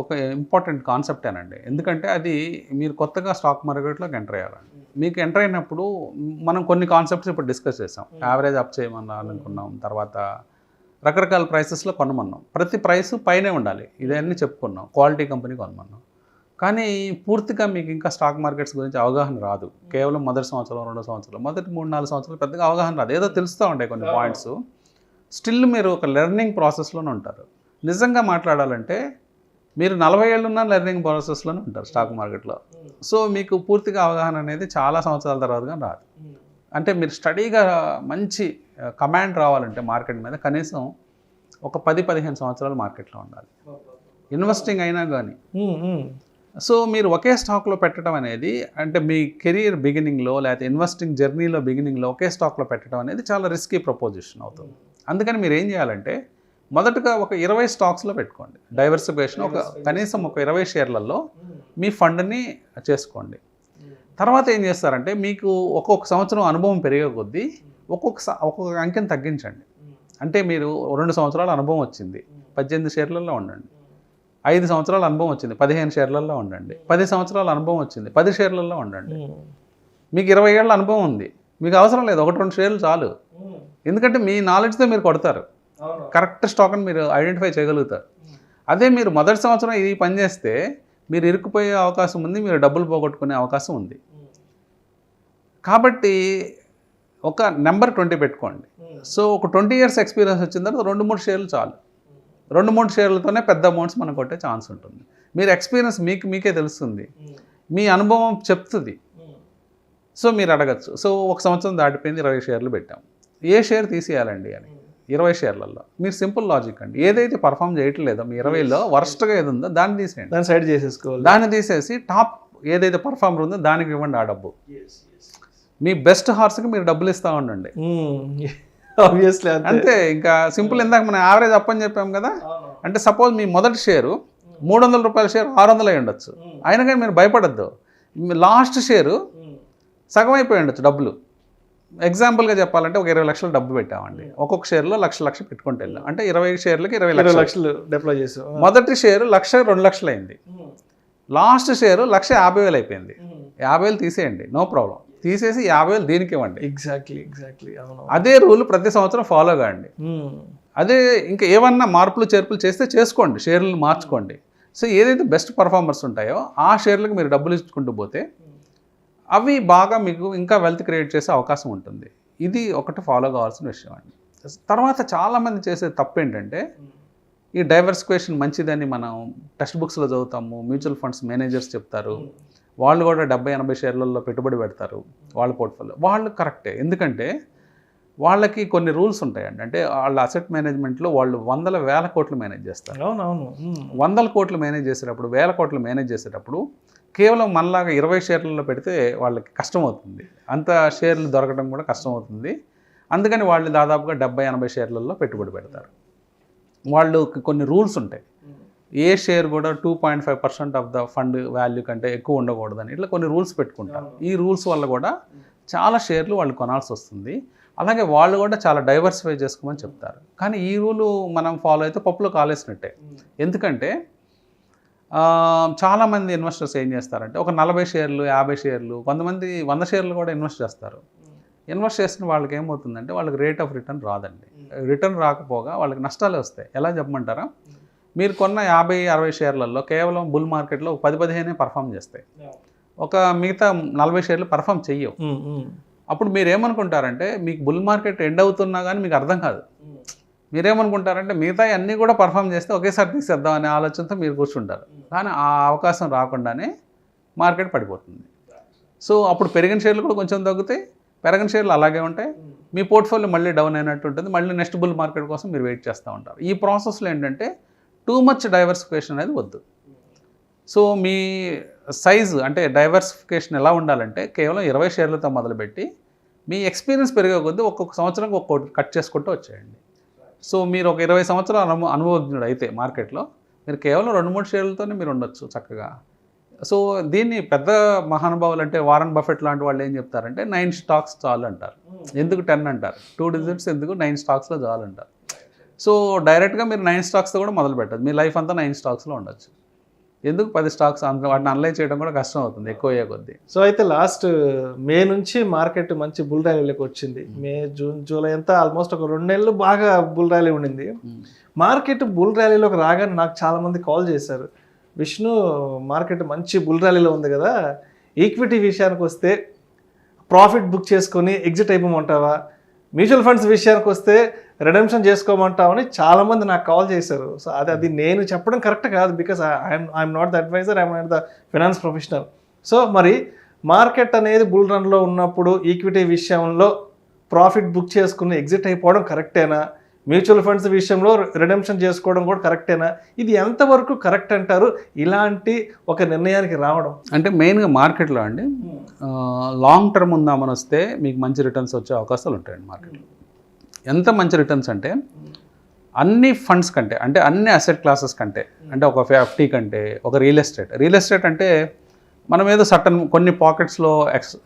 ఒక ఇంపార్టెంట్ కాన్సెప్టేనండి. ఎందుకంటే అది మీరు కొత్తగా స్టాక్ మార్కెట్లోకి ఎంటర్ అయ్యారండి. మీకు ఎంటర్ అయినప్పుడు మనం కొన్ని కాన్సెప్ట్స్ ఇప్పుడు డిస్కస్ చేసాం. యావరేజ్ అప్ చేయమన్నా అనుకున్నాం, తర్వాత రకరకాల ప్రైసెస్లో కొనమన్నాం. ప్రతి ప్రైస్ పైనే ఉండాలి, ఇదన్నీ చెప్పుకున్నాం. క్వాలిటీ కంపెనీ కొనమన్నాం. కానీ పూర్తిగా మీకు ఇంకా స్టాక్ మార్కెట్స్ గురించి అవగాహన రాదు. కేవలం మొదటి సంవత్సరం, 2వ సంవత్సరం, మొదటి 3-4 సంవత్సరాలు పెద్దగా అవగాహన రాదు. ఏదో తెలుస్తూ ఉంటాయి కొన్ని పాయింట్స్. స్టిల్ మీరు ఒక లెర్నింగ్ ప్రాసెస్లోనే ఉంటారు. నిజంగా మాట్లాడాలంటే మీరు 40 ఏళ్ళున్న లెర్నింగ్ ప్రాసెస్లోనే ఉంటారు స్టాక్ మార్కెట్లో. సో మీకు పూర్తిగా అవగాహన అనేది చాలా సంవత్సరాల తర్వాతగా రాదు. అంటే మీరు స్టడీగా మంచి కమాండ్ రావాలంటే మార్కెట్ మీద కనీసం ఒక 10-15 సంవత్సరాలు మార్కెట్లో ఉండాలి, ఇన్వెస్టింగ్ అయినా కానీ. సో మీరు ఒకే స్టాక్లో పెట్టడం అనేది, అంటే మీ కెరీర్ బిగినింగ్లో లేకపోతే ఇన్వెస్టింగ్ జర్నీలో బిగినింగ్లో ఒకే స్టాక్లో పెట్టడం అనేది చాలా రిస్కీ ప్రపోజిషన్ అవుతుంది. అందుకని మీరు ఏం చేయాలంటే మొదటగా ఒక 20 స్టాక్స్లో పెట్టుకోండి డైవర్సిఫికేషన్. కనీసం ఒక 20 షేర్లలో మీ ఫండ్ని చేసుకోండి. తర్వాత ఏం చేస్తారంటే మీకు ఒక్కొక్క సంవత్సరం అనుభవం పెరిగే కొద్దీ ఒక్కొక్క అంకెని తగ్గించండి. అంటే మీరు 2 సంవత్సరాల అనుభవం వచ్చింది, 18 షేర్లలో ఉండండి. 5 సంవత్సరాల అనుభవం వచ్చింది, 15 షేర్లలో ఉండండి. 10 సంవత్సరాల అనుభవం వచ్చింది, 10 షేర్లలో ఉండండి. మీకు 20 ఏళ్ళ అనుభవం ఉంది, మీకు అవసరం లేదు 1-2 షేర్లు చాలు. ఎందుకంటే మీ నాలెడ్జ్తో మీరు కొడతారు, కరెక్ట్ స్టాక్ అని మీరు ఐడెంటిఫై చేయగలుగుతారు. అదే మీరు మొదటి సంవత్సరం ఇది పని చేస్తే మీరు ఇరుక్కుపోయే అవకాశం ఉంది, మీరు డబ్బులు పోగొట్టుకునే అవకాశం ఉంది. కాబట్టి ఒక నెంబర్ 20 పెట్టుకోండి. సో ఒక 20 ఇయర్స్ ఎక్స్పీరియన్స్ వచ్చిన తర్వాత 2-3 షేర్లు చాలు. 2-3 షేర్లతోనే పెద్ద అమౌంట్స్ మనం కొట్టే ఛాన్స్ ఉంటుంది. మీరు ఎక్స్పీరియన్స్ మీకే తెలుస్తుంది, మీ అనుభవం చెప్తుంది. సో మీరు అడగచ్చు, సో ఒక సంవత్సరం దాటిపోయింది 20 షేర్లు పెట్టాం, ఏ షేర్ తీసేయాలండి అని. 20 షేర్లలో మీరు సింపుల్ లాజిక్ అండి, ఏదైతే పర్ఫామ్ చేయట్లేదో మీ 20లో వర్స్ట్గా ఏది ఉందో దాన్ని తీసేయండి, దాన్ని సైడ్ చేసేసుకోవాలి. దాన్ని తీసేసి టాప్ ఏదైతే పర్ఫార్మర్ ఉందో దానికి ఇవ్వండి ఆ డబ్బు. మీ బెస్ట్ హార్స్కి మీరు డబ్బులు ఇస్తూ ఉండండి. ఆబ్వియస్లీ అంతే, ఇంకా సింపుల్. ఇందాక మనం యావరేజ్ అప్ అని చెప్పాం కదా, అంటే సపోజ్ మీ మొదటి షేరు 300 రూపాయల షేర్ 600 అయి ఉండొచ్చు, అయినా కానీ మీరు భయపడద్దు. లాస్ట్ షేరు సగం అయిపోయి ఉండొచ్చు డబ్బులు. ఎగ్జాంపుల్గా చెప్పాలంటే ఒక 20 లక్షలు డబ్బు పెట్టామండి, ఒక్కొక్క షేర్లో లక్ష పెట్టుకుంటూ వెళ్ళాం, అంటే 20 షేర్లకి 20 లక్షలు డిప్లాయ్ చేసాం. మొదటి షేరు 1,02 లక్షలు అయింది, లాస్ట్ షేరు 1,50,000 అయిపోయింది. 50,000 తీసేయండి, నో ప్రాబ్లం, తీసేసి 50,000 దీనికి ఇవ్వండి. ఎగ్జాక్ట్లీ అవును. అదే రూల్ ప్రతి సంవత్సరం ఫాలో కాండి. అదే ఇంకా ఏమన్నా మార్పులు చేర్పులు చేస్తే చేసుకోండి, షేర్లు మార్చుకోండి. సో ఏదైతే బెస్ట్ పర్ఫార్మర్స్ ఉంటాయో ఆ షేర్లకు మీరు డబ్బులు ఇచ్చుకుంటూ పోతే అవి బాగా మీకు ఇంకా వెల్త్ క్రియేట్ చేసే అవకాశం ఉంటుంది. ఇది ఒకటి ఫాలో కావాల్సిన విషయం అండి. తర్వాత చాలామంది చేసే తప్పు ఏంటంటే, ఈ డైవర్సిఫికేషన్ మంచిదని మనం టెక్స్ట్ బుక్స్లో చదువుతాము, మ్యూచువల్ ఫండ్స్ మేనేజర్స్ చెప్తారు, వాళ్ళు కూడా 70-80 షేర్లలో పెట్టుబడి పెడతారు వాళ్ళ పోర్ట్ఫోలియో. వాళ్ళు కరెక్టే, ఎందుకంటే వాళ్ళకి కొన్ని రూల్స్ ఉంటాయండి. అంటే వాళ్ళ అసెట్ మేనేజ్మెంట్లో వాళ్ళు 100,000 కోట్లు మేనేజ్ చేస్తారు. అవునవును. 100 కోట్లు మేనేజ్ చేసేటప్పుడు, 1000 కోట్లు మేనేజ్ చేసేటప్పుడు కేవలం మనలాగా 20 షేర్లలో పెడితే వాళ్ళకి కష్టం అవుతుంది, అంత షేర్లు దొరకడం కూడా కష్టం అవుతుంది. అందుకని వాళ్ళు దాదాపుగా 70-80 షేర్లలో పెట్టుబడి పెడతారు. వాళ్ళు కొన్ని రూల్స్ ఉంటాయి, ఏ షేర్ కూడా 2.5% ఆఫ్ ద ఫండ్ వాల్యూ కంటే ఎక్కువ ఉండకూడదని ఇట్లా కొన్ని రూల్స్ పెట్టుకుంటారు. ఈ రూల్స్ వల్ల కూడా చాలా షేర్లు వాళ్ళు కొనాల్సి వస్తుంది. అలాగే వాళ్ళు కూడా చాలా డైవర్సిఫై చేసుకోమని చెప్తారు. కానీ ఈ రూలు మనం ఫాలో అయితే పప్పులో కాలేసినట్టే. ఎందుకంటే చాలామంది ఇన్వెస్టర్స్ ఏం చేస్తారంటే ఒక 40 షేర్లు 50 షేర్లు కొంతమంది 100 షేర్లు కూడా ఇన్వెస్ట్ చేస్తారు. ఇన్వెస్ట్ చేసిన వాళ్ళకి ఏమవుతుందంటే వాళ్ళకి రేట్ ఆఫ్ రిటర్న్ రాదండి. రిటర్న్ రాకపోగా వాళ్ళకి నష్టాలే వస్తాయి. ఎలా చెప్పమంటారా, మీరు కొన్న 50-60 షేర్లలో కేవలం బుల్ మార్కెట్లో 10-15 పర్ఫామ్ చేస్తాయి, ఒక మిగతా 40 షేర్లు పర్ఫామ్ చెయ్యవు. అప్పుడు మీరు ఏమనుకుంటారంటే మీకు బుల్ మార్కెట్ ఎండ్ అవుతున్నా కానీ మీకు అర్థం కాదు. మీరేమనుకుంటారంటే మిగతా అన్నీ కూడా పర్ఫామ్ చేస్తే ఒకేసారి తీసేద్దాం అనే ఆలోచనతో మీరు కూర్చుంటారు. కానీ ఆ అవకాశం రాకుండానే మార్కెట్ పడిపోతుంది. సో అప్పుడు పెరిగిన షేర్లు కూడా కొంచెం తగ్గుతాయి, పెరగని షేర్లు అలాగే ఉంటాయి, మీ పోర్ట్ఫోలియో మళ్ళీ డౌన్ అయినట్టు ఉంటుంది. మళ్ళీ నెక్స్ట్ బుల్ మార్కెట్ కోసం మీరు వెయిట్ చేస్తూ ఉంటారు. ఈ ప్రాసెస్లో ఏంటంటే టూ మచ్ డైవర్సిఫికేషన్ అనేది వద్దు. సో మీ సైజు అంటే డైవర్సిఫికేషన్ ఎలా ఉండాలంటే కేవలం 20 షేర్లతో మొదలుపెట్టి మీ ఎక్స్పీరియన్స్ పెరిగే కొద్దీ ఒక్కొక్క సంవత్సరం ఒక్కొక్కటి కట్ చేసుకుంటూ వచ్చేయండి. సో మీరు ఒక 20 సంవత్సరాలు అనుభవజ్ఞుడు అయితే మార్కెట్లో మీరు కేవలం 2-3 షేర్లతోనే మీరు ఉండొచ్చు చక్కగా. సో దీన్ని పెద్ద మహానుభావులు అంటే వారన్ బఫెట్ లాంటి వాళ్ళు ఏం చెప్తారంటే 9 స్టాక్స్ చాలు అంటారు. ఎందుకు 10 అంటారు, 2 డిజిట్స్ ఎందుకు, 9 స్టాక్స్లో చాలు అంటారు. సో డైరెక్ట్గా మీరు 9 స్టాక్స్తో కూడా మొదలు పెట్టదు, మీ లైఫ్ అంతా 9 స్టాక్స్లో ఉండొచ్చు. ఎందుకు 10 స్టాక్స్ వాటిని అనలైజ్ చేయడం కూడా కష్టం అవుతుంది ఎక్కువ అయ్యే కొద్దీ. సో అయితే లాస్ట్ మే నుంచి మార్కెట్ మంచి బుల్ ర్యాలీలోకి వచ్చింది. మే, జూన్, జూలై అంతా ఆల్మోస్ట్ ఒక 2 నెలలు బాగా బుల్ ర్యాలీ ఉండింది. మార్కెట్ బుల్ ర్యాలీలోకి రాగానే నాకు చాలామంది కాల్ చేశారు, విష్ణు మార్కెట్ మంచి బుల్ ర్యాలీలో ఉంది కదా, ఈక్విటీ విషయానికి వస్తే ప్రాఫిట్ బుక్ చేసుకొని ఎగ్జిట్ అయిపోమంటావా, మ్యూచువల్ ఫండ్స్ విషయానికి వస్తే రిడెంప్షన్ చేసుకోమంటామని చాలామంది నాకు కాల్ చేశారు. సో అది నేను చెప్పడం కరెక్ట్ కాదు, because I'm not the adviser, I'm not the finance professional. So మరి మార్కెట్ అనేది బుల్ రన్లో ఉన్నప్పుడు ఈక్విటీ విషయంలో ప్రాఫిట్ బుక్ చేసుకుని ఎగ్జిట్ అయిపోవడం కరెక్టేనా, మ్యూచువల్ ఫండ్స్ విషయంలో రిడెంప్షన్ చేసుకోవడం కూడా కరెక్టేనా, ఇది ఎంతవరకు కరెక్ట్ అంటారు ఇలాంటి ఒక నిర్ణయానికి రావడం? అంటే మెయిన్గా మార్కెట్లో అండి లాంగ్ టర్మ్ ఉందామని వస్తే మీకు మంచి రిటర్న్స్ వచ్చే అవకాశాలు ఉంటాయండి మార్కెట్లో. ఎంత మంచి రిటర్న్స్ అంటే అన్ని ఫండ్స్ కంటే, అంటే అన్ని అసెట్ క్లాసెస్ కంటే, అంటే ఒక FD కంటే, ఒక రియల్ ఎస్టేట్ అంటే మనం ఏదో సర్టన్ కొన్ని పాకెట్స్లో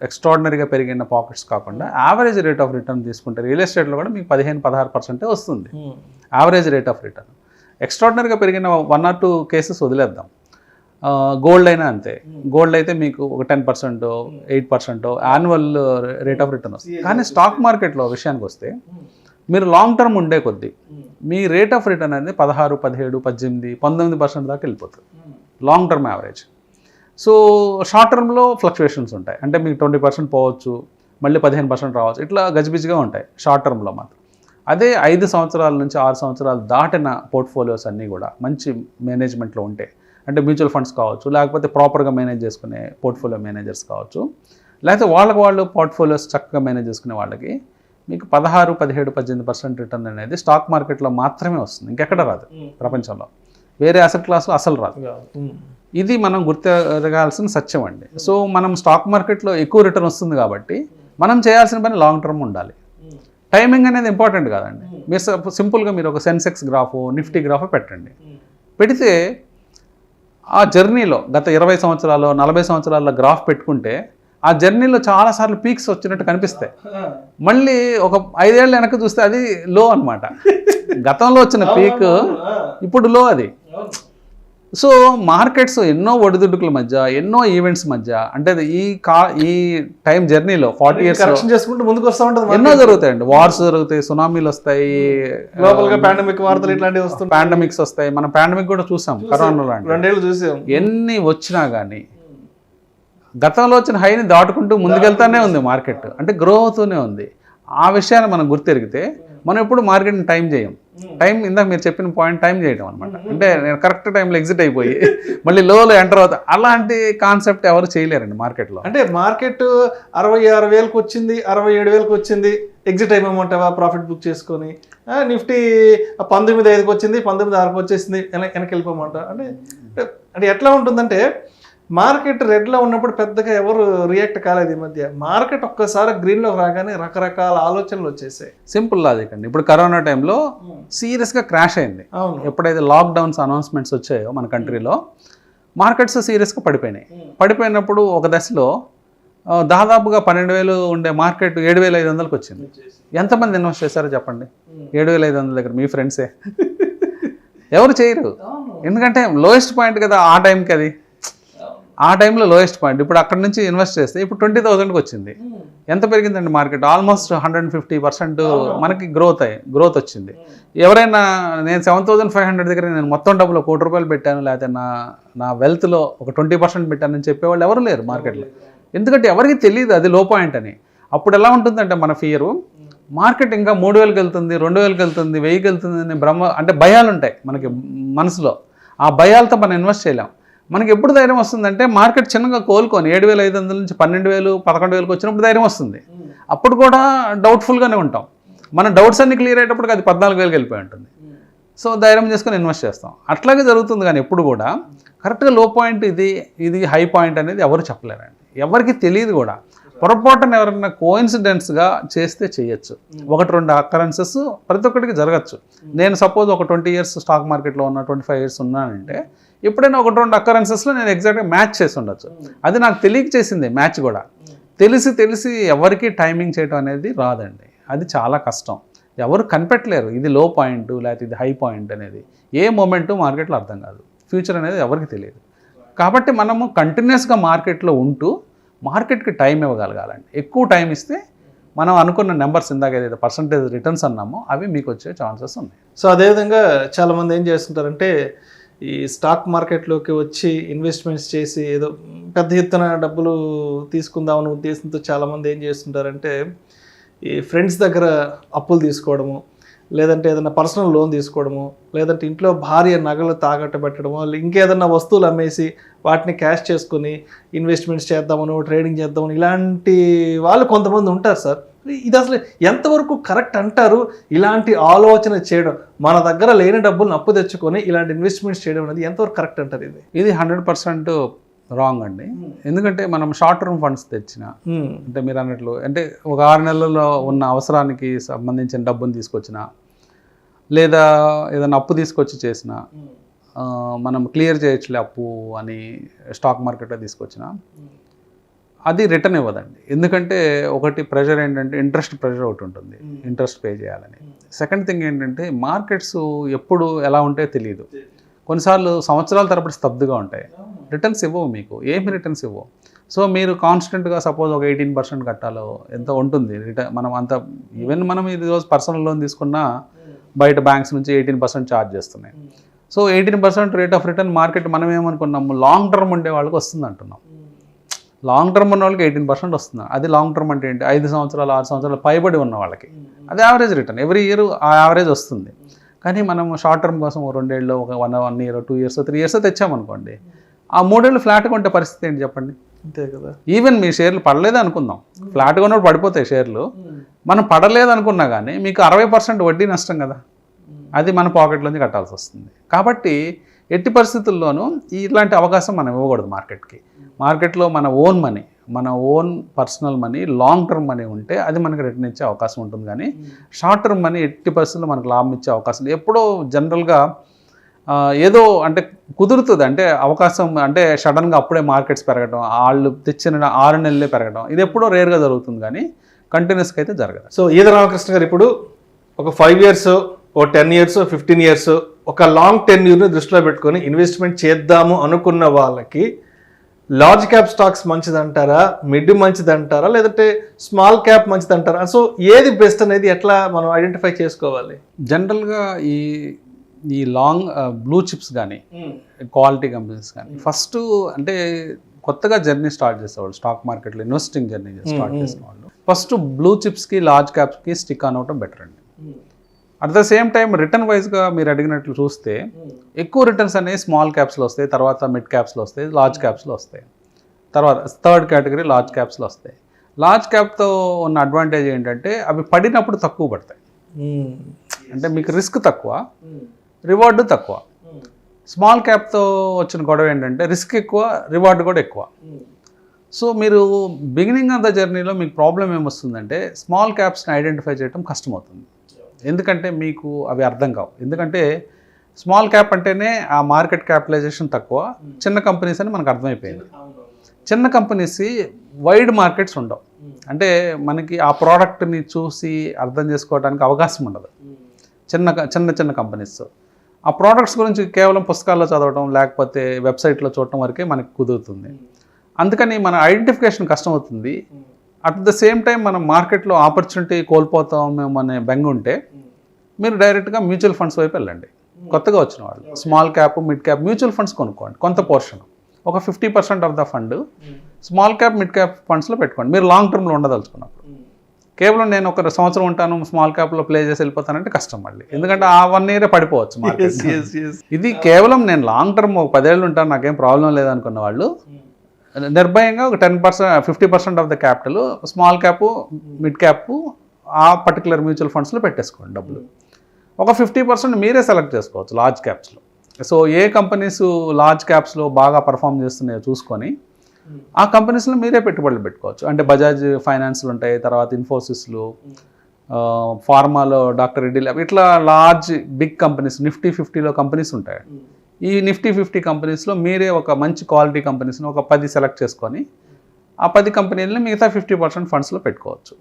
ఎక్స్ట్రాడినరీగా పెరిగిన పాకెట్స్ కాకుండా యావరేజ్ రేట్ ఆఫ్ రిటర్న్ తీసుకుంటే రియల్ ఎస్టేట్లో కూడా మీకు 15-16% వస్తుంది యావరేజ్ రేట్ ఆఫ్ రిటర్న్. ఎక్స్ట్రాడినరీగా పెరిగిన 1 or 2 కేసెస్ వదిలేద్దాం. గోల్డ్ అయినా అంతే. గోల్డ్ అయితే మీకు ఒక 10%, 8% యాన్యువల్ రేట్ ఆఫ్ రిటర్న్ వస్తుంది. కానీ స్టాక్ మార్కెట్లో విషయానికి వస్తే మీరు లాంగ్ టర్మ్ ఉండే కొద్దీ మీ రేట్ ఆఫ్ రిటర్న్ అనేది 16, 17, 18, 19% దాకా వెళ్ళిపోతుంది long term average. So short టర్మ్లో ఫ్లక్చువేషన్స్ ఉంటాయి, అంటే మీకు 20% పోవచ్చు, మళ్ళీ 15% రావచ్చు, ఇట్లా గజిబిజిగా ఉంటాయి షార్ట్ టర్మ్లో మాత్రం. అదే 5 సంవత్సరాల నుంచి 6 సంవత్సరాలు దాటిన పోర్ట్ఫోలియోస్ అన్నీ కూడా మంచి మేనేజ్మెంట్లో ఉంటే, అంటే మ్యూచువల్ ఫండ్స్ కావచ్చు, లేకపోతే ప్రాపర్గా మేనేజ్ చేసుకునే పోర్ట్ఫోలియో మేనేజర్స్ కావచ్చు, లేకపోతే వాళ్ళు పోర్ట్ఫోలియోస్ చక్కగా మేనేజ్ చేసుకునే వాళ్ళకి మీకు 16, 17, 18% రిటర్న్ అనేది స్టాక్ మార్కెట్లో మాత్రమే వస్తుంది, ఇంకెక్కడ రాదు ప్రపంచంలో. వేరే అసెట్ క్లాస్లో అసలు రాదు. ఇది మనం గుర్తిరగాల్సిన సత్యం అండి. సో మనం స్టాక్ మార్కెట్లో ఎక్కువ రిటర్న్ వస్తుంది కాబట్టి మనం చేయాల్సిన పని లాంగ్ టర్మ్ ఉండాలి. టైమింగ్ అనేది ఇంపార్టెంట్ కాదండి. మీరు సింపుల్గా మీరు ఒక సెన్సెక్స్ గ్రాఫ్, నిఫ్టీ గ్రాఫ్ పెట్టండి. పెడితే ఆ జర్నీలో గత 20 సంవత్సరాలు 40 సంవత్సరాల గ్రాఫ్ పెట్టుకుంటే ఆ జర్నీలో చాలాసార్లు పీక్స్ వచ్చినట్టు కనిపిస్తాయి. మళ్ళీ ఒక 5 ఏళ్ళ వెనక్కి చూస్తే అది లో అనమాట. గతంలో వచ్చిన పీక్ ఇప్పుడు లో అది. సో మార్కెట్స్ ఎన్నో ఒడిదుడుకుల మధ్య, ఎన్నో ఈవెంట్స్ మధ్య, అంటే అది ఈ టైం జర్నీలో 40 years చేసుకుంటూ ముందుకు వస్తూ ఉంటుంది. ఎన్నో జరుగుతాయండి. వార్స్ జరుగుతాయి, సునామీలు వస్తాయి, గ్లోబల్ గా పాండమిక్ వార్తలు ఇట్లాంటివి వస్తాయి, పాండమిక్స్ వస్తాయి. మనం పాండమిక్ కూడా చూసాం, కరోనా లాంటి 2 ఏళ్ళు చూసాం. ఎన్ని వచ్చినా కానీ గతంలో వచ్చిన హైని దాటుకుంటూ ముందుకెళ్తానే ఉంది మార్కెట్, అంటే గ్రో అవుతూనే ఉంది. ఆ విషయాన్ని మనం గుర్తెరిగితే మనం ఎప్పుడు మార్కెట్ని టైం చేయం. టైం ఇందాక మీరు చెప్పిన పాయింట్ టైం చేయడం అనమాట. అంటే నేను కరెక్ట్ టైంలో ఎగ్జిట్ అయిపోయి మళ్ళీ లోలో ఎంటర్ అవుతా, అలాంటి కాన్సెప్ట్ ఎవరు చేయలేరండి మార్కెట్లో. అంటే మార్కెట్ 66,000కి వచ్చింది, 67,000కి వచ్చింది, ఎగ్జిట్ అయిపోమంటావా ప్రాఫిట్ బుక్ చేసుకొని. నిఫ్టీ 19,500కి వచ్చింది, 19,600కి వచ్చేసింది, వెనక్కి వెళ్ళిపోమంటారు. అంటే ఎట్లా ఉంటుందంటే మార్కెట్ రెడ్లో ఉన్నప్పుడు పెద్దగా ఎవరు రియాక్ట్ కాలేదు. ఈ మధ్య మార్కెట్ ఒక్కసారి గ్రీన్లోకి రాగానే రకరకాల ఆలోచనలు వచ్చేసాయి. సింపుల్ లాజిక్ అండి. ఇప్పుడు కరోనా టైంలో సీరియస్గా క్రాష్ అయింది. ఎప్పుడైతే లాక్డౌన్స్ అనౌన్స్మెంట్స్ వచ్చాయో మన కంట్రీలో మార్కెట్స్ సీరియస్గా పడిపోయినాయి. పడిపోయినప్పుడు ఒక దశలో దాదాపుగా 12,000 ఉండే మార్కెట్ 7,500కి వచ్చింది. ఎంతమంది ఇన్వెస్ట్ చేశారో చెప్పండి 7,500 దగ్గర? మీ ఫ్రెండ్సే. ఎవరు చేయరు, ఎందుకంటే లోయెస్ట్ పాయింట్ కదా ఆ టైంకి. అది ఆ టైంలో లోయెస్ట్ పాయింట్. ఇప్పుడు అక్కడ నుంచి ఇన్వెస్ట్ చేస్తే ఇప్పుడు 20,000కి వచ్చింది. ఎంత పెరిగిందండి మార్కెట్? ఆల్మోస్ట్ 150% మనకి గ్రోత్ వచ్చింది. ఎవరైనా నేను 7,500 దగ్గర నేను మొత్తం డబ్బులు 1 కోటి రూపాయలు పెట్టాను, లేకపోతే నా వెల్త్లో ఒక 20% పెట్టానని చెప్పేవాళ్ళు ఎవరు లేరు మార్కెట్లో. ఎందుకంటే ఎవరికి తెలియదు అది లో పాయింట్ అని. అప్పుడు ఎలా ఉంటుందంటే మన ఫియరు, మార్కెట్ ఇంకా 3,000కి వెళ్తుంది, 2,000కి వెళ్తుంది, 1000కి వెళ్తుంది అని అంటే భయాలు ఉంటాయి మనకి మనసులో. ఆ భయాలతో మనం ఇన్వెస్ట్ చేయలేం. మనకి ఎప్పుడు ధైర్యం వస్తుందంటే మార్కెట్ చిన్నగా కోలుకొని 7,500 నుంచి 12,000, 11,000కి వచ్చినప్పుడు ధైర్యం వస్తుంది. అప్పుడు కూడా డౌట్ఫుల్గానే ఉంటాం. మన డౌట్స్ అన్ని క్లియర్ అయ్యేటప్పుడు అది 14,000కి వెళ్ళిపోయి ఉంటుంది. సో ధైర్యం చేసుకొని ఇన్వెస్ట్ చేస్తాం. అట్లాగే జరుగుతుంది. కానీ ఎప్పుడు కూడా కరెక్ట్గా లో పాయింట్ ఇది హై పాయింట్ అనేది ఎవరు చెప్పలేరండి, ఎవరికి తెలియదు కూడా. పొరపాటున ఎవరైనా కోఇన్సిడెంట్స్గా చేస్తే చేయొచ్చు. 1-2 అకరెన్సెస్ ప్రతి ఒక్కటికి జరగచ్చు. నేను సపోజ్ ఒక 20 years స్టాక్ మార్కెట్లో ఉన్న 25 years ఉన్నానంటే ఎప్పుడైనా 1-2 అకరెన్సెస్లో నేను ఎగ్జాక్ట్గా మ్యాచ్ చేసి ఉండొచ్చు. అది నాకు తెలియక చేసింది మ్యాచ్ కూడా. తెలిసి ఎవరికి టైమింగ్ చేయడం అనేది రాదండి. అది చాలా కష్టం. ఎవరు కనిపెట్టలేరు ఇది లో పాయింట్ లేకపోతే ఇది హై పాయింట్ అనేది. ఏ మూమెంటు మార్కెట్లో అర్థం కాదు. ఫ్యూచర్ అనేది ఎవరికి తెలియదు. కాబట్టి మనము కంటిన్యూస్గా మార్కెట్లో ఉంటూ మార్కెట్కి టైం ఇవ్వగలగాలండి. ఎక్కువ టైం ఇస్తే మనం అనుకున్న నెంబర్స్ ఇందాక ఏదైతే పర్సంటేజ్ రిటర్న్స్ అన్నామో అవి మీకు వచ్చే ఛాన్సెస్ ఉన్నాయి. సో అదేవిధంగా చాలామంది ఏం చేస్తుంటారంటే ఈ స్టాక్ మార్కెట్లోకి వచ్చి ఇన్వెస్ట్మెంట్స్ చేసి ఏదో పెద్ద ఎత్తున డబ్బులు తీసుకుందామనే ఉద్దేశంతో చాలామంది ఏం చేస్తుంటారంటే ఈ ఫ్రెండ్స్ దగ్గర అప్పులు తీసుకోవడము, లేదంటే ఏదైనా పర్సనల్ లోన్ తీసుకోవడము, లేదంటే ఇంట్లో భార్య నగలు తాకట్టు పెట్టడము, ఇంకేదన్నా వస్తువులు అమ్మేసి వాటిని క్యాష్ చేసుకొని ఇన్వెస్ట్మెంట్స్ చేద్దామను, ట్రేడింగ్ చేద్దామని ఇలాంటి వాళ్ళు కొంతమంది ఉంటారు సార్. ఇది అసలు ఎంతవరకు కరెక్ట్ అంటారు? ఇలాంటి ఆలోచన చేయడం, మన దగ్గర లేని డబ్బులను అప్పు తెచ్చుకొని ఇలాంటి ఇన్వెస్ట్మెంట్స్ చేయడం అనేది ఎంతవరకు కరెక్ట్ అంటారు? ఇది 100% రాంగ్ అండి. ఎందుకంటే మనం షార్ట్ టర్మ్ ఫండ్స్ తెచ్చిన, అంటే మీరు అన్నట్లు అంటే ఒక 6 నెలల్లో ఉన్న అవసరానికి సంబంధించిన డబ్బుని తీసుకొచ్చిన, లేదా ఏదైనా అప్పు తీసుకొచ్చి చేసిన, మనం క్లియర్ చేయొచ్చులే అప్పు అని స్టాక్ మార్కెట్లో తీసుకొచ్చిన, అది రిటర్న్ ఇవ్వదండి. ఎందుకంటే ఒకటి ప్రెషర్ ఏంటంటే ఇంట్రెస్ట్ ప్రెషర్ ఒకటి ఉంటుంది, ఇంట్రెస్ట్ పే చేయాలని. సెకండ్ థింగ్ ఏంటంటే మార్కెట్స్ ఎప్పుడు ఎలా ఉంటే తెలియదు. కొన్నిసార్లు సంవత్సరాల తరబడి స్తబ్దుగా ఉంటాయి, రిటర్న్స్ ఇవ్వవు, మీకు ఏమి రిటర్న్స్ ఇవ్వవు. సో మీరు కాన్స్టెంట్గా సపోజ్ ఒక 18% కట్టాలో ఎంత ఉంటుంది రిటర్న్, మనం అంత ఈవెన్ మనం ఈరోజు పర్సనల్ లోన్ తీసుకున్నా బయట బ్యాంక్స్ నుంచి 18% ఛార్జ్ చేస్తున్నాయి. So 18% rate of return market మనం ఏమనుకున్నాము లాంగ్ టర్మ్ ఉండే వాళ్ళకి వస్తుంది అంటున్నాం. లాంగ్ టర్మ్ ఉన్న వాళ్ళకి 18% వస్తుంది. అది లాంగ్ టర్మ్ అంటే ఏంటి, 5 సంవత్సరాలు 6 సంవత్సరాలు పైబడి ఉన్న వాళ్ళకి అది యావరేజ్ రిటర్న్, ఎవ్రీ ఇయర్ ఆ యావరేజ్ వస్తుంది. కానీ మనం షార్ట్ టర్మ్ కోసం 2 ఏళ్ళు ఒక 1 ఇయర్ 2 ఇయర్స్ 3 ఇయర్స్ తెచ్చామనుకోండి, ఆ 3 ఏళ్ళు ఫ్లాట్గా ఉంటే పరిస్థితి ఏంటి చెప్పండి. అంతే కదా. ఈవెన్ మీ షేర్లు పడలేదు అనుకుందాం, ఫ్లాట్గా ఉన్నప్పుడు పడిపోతాయి షేర్లు, మనం పడలేదు అనుకున్నా కానీ మీకు 60% వడ్డీ నష్టం కదా, అది మన పాకెట్లోంచి కట్టాల్సి వస్తుంది. కాబట్టి ఎట్టి పరిస్థితుల్లోనూ ఇలాంటి అవకాశం మనం ఇవ్వకూడదు మార్కెట్కి. మార్కెట్లో మన ఓన్ మనీ, మన own personal money, long term money ఉంటే అది మనకి రిటర్న్ ఇచ్చే అవకాశం ఉంటుంది. కానీ షార్ట్ టర్మ్ మనీ ఎట్టి పరిస్థితుల్లో మనకు లాభం ఇచ్చే అవకాశం ఎప్పుడో జనరల్గా ఏదో అంటే కుదురుతుంది, అంటే అవకాశం అంటే సడన్గా అప్పుడే మార్కెట్స్ పెరగడం, వాళ్ళు తెచ్చిన 6 నెలలే పెరగడం, ఇది ఎప్పుడో రేర్గా జరుగుతుంది కానీ కంటిన్యూస్గా అయితే జరగదు. సో ఈద రామకృష్ణ గారు ఇప్పుడు ఒక 5 ఇయర్స్, ఓ 10 ఇయర్స్, 15 ఇయర్స్ ఒక లాంగ్ టెన్యూర్ని దృష్టిలో పెట్టుకొని ఇన్వెస్ట్మెంట్ చేద్దాము అనుకున్న వాళ్ళకి లార్జ్ క్యాప్ స్టాక్స్ మంచిదంటారా, మిడ్ మంచిదంటారా, లేదంటే స్మాల్ క్యాప్ మంచిదంటారా? సో ఏది బెస్ట్ అనేది ఎట్లా మనం ఐడెంటిఫై చేసుకోవాలి? జనరల్గా ఈ లాంగ్ బ్లూ చిప్స్ కానీ క్వాలిటీ కంపెనీస్ కానీ ఫస్ట్ అంటే కొత్తగా జర్నీ స్టార్ట్ చేసేవాళ్ళు, స్టాక్ మార్కెట్లో ఇన్వెస్టింగ్ జర్నీ స్టార్ట్ చేసిన వాళ్ళు ఫస్ట్ బ్లూ చిప్స్కి లార్జ్ క్యాప్స్కి స్టిక్ ఆన్ అవటం బెటర్ అండి. At the same time return వైజ్గా మీరు అడిగినట్లు చూస్తే ఎక్కువ రిటర్న్స్ అనేవి స్మాల్ క్యాప్స్లో వస్తాయి, తర్వాత మిడ్ క్యాప్స్లో వస్తాయి, లార్జ్ క్యాప్స్లో వస్తాయి, తర్వాత థర్డ్ కేటగిరీ లార్జ్ క్యాప్స్లో వస్తాయి. లార్జ్ క్యాప్తో ఉన్న అడ్వాంటేజ్ ఏంటంటే అవి పడినప్పుడు తక్కువ పడతాయి, అంటే మీకు రిస్క్ తక్కువ, రివార్డు తక్కువ. స్మాల్ క్యాప్తో వచ్చిన గొడవ ఏంటంటే రిస్క్ ఎక్కువ, రివార్డు కూడా ఎక్కువ. సో మీరు బిగినింగ్ ఆఫ్ ద జర్నీలో మీకు ప్రాబ్లం ఏమొస్తుందంటే స్మాల్ క్యాప్స్ని ఐడెంటిఫై చేయడం కష్టమవుతుంది, ఎందుకంటే మీకు అవి అర్థం కావు. ఎందుకంటే స్మాల్ క్యాప్ అంటేనే ఆ మార్కెట్ క్యాపిటలైజేషన్ తక్కువ, చిన్న కంపెనీస్ అని మనకు అర్థమైపోయింది. చిన్న కంపెనీస్ వైడ్ మార్కెట్స్ ఉండవు, అంటే మనకి ఆ ప్రోడక్ట్ని చూసి అర్థం చేసుకోవడానికి అవకాశం ఉండదు. చిన్న కంపెనీస్ ఆ ప్రోడక్ట్స్ గురించి కేవలం పుస్తకాల్లో చదవడం లేకపోతే వెబ్సైట్లో చూడటం వరకే మనకి కుదురుతుంది. అందుకని మన ఐడెంటిఫికేషన్ కష్టం అవుతుంది. అట్ ద సేమ్ టైం మనం మార్కెట్లో ఆపర్చునిటీ కోల్పోతాం మేము అనే బెంగ ఉంటే మీరు డైరెక్ట్గా మ్యూచువల్ ఫండ్స్ వైపు వెళ్ళండి. కొత్తగా వచ్చిన వాళ్ళు small cap, mid cap mutual funds కొనుక్కోండి. కొంత పోర్షన్ ఒక 50% of the fund small cap, mid cap ఫండ్స్లో పెట్టుకోండి. మీరు లాంగ్ టర్మ్లో ఉండదలుచుకున్నప్పుడు కేవలం నేను ఒక సంవత్సరం ఉంటాను స్మాల్ క్యాప్లో ప్లే చేసి వెళ్ళిపోతానంటే కష్టం మళ్ళీ, ఎందుకంటే ఆ 1 ఇయరే పడిపోవచ్చు మార్కెట్. ఇది కేవలం నేను లాంగ్ టర్మ్ ఒక 10 ఏళ్ళు ఉంటాను నాకేం ప్రాబ్లం లేదనుకున్న వాళ్ళు నిర్భయంగా ఒక 10%, 50% of the capital small cap, mid cap ఆ పర్టికులర్ మ్యూచువల్ ఫండ్స్లో పెట్టేసుకోండి డబ్బులు. ఒక 50% మీరే సెలెక్ట్ చేసుకోవచ్చు లార్జ్ క్యాప్స్లో. సో ఏ కంపెనీస్ లార్జ్ క్యాప్స్లో బాగా పర్ఫామ్ చేస్తున్నాయో చూసుకొని ఆ కంపెనీస్లో మీరే పెట్టుబడులు పెట్టుకోవచ్చు. అంటే బజాజ్ ఫైనాన్స్లు ఉంటాయి, తర్వాత ఇన్ఫోసిస్లు, ఫార్మాలో డాక్టర్ రెడ్డి ల్యాబ్, ఇట్లా లార్జ్ బిగ్ కంపెనీస్ నిఫ్టీ 50లో కంపెనీస్ ఉంటాయి. ఈ నిఫ్టీ 50 కంపెనీస్లో మీరే ఒక మంచి క్వాలిటీ కంపెనీస్ని ఒక 10 సెలెక్ట్ చేసుకొని ఆ 10 కంపెనీలని మిగతా 50% ఫండ్స్లో పెట్టుకోవచ్చు.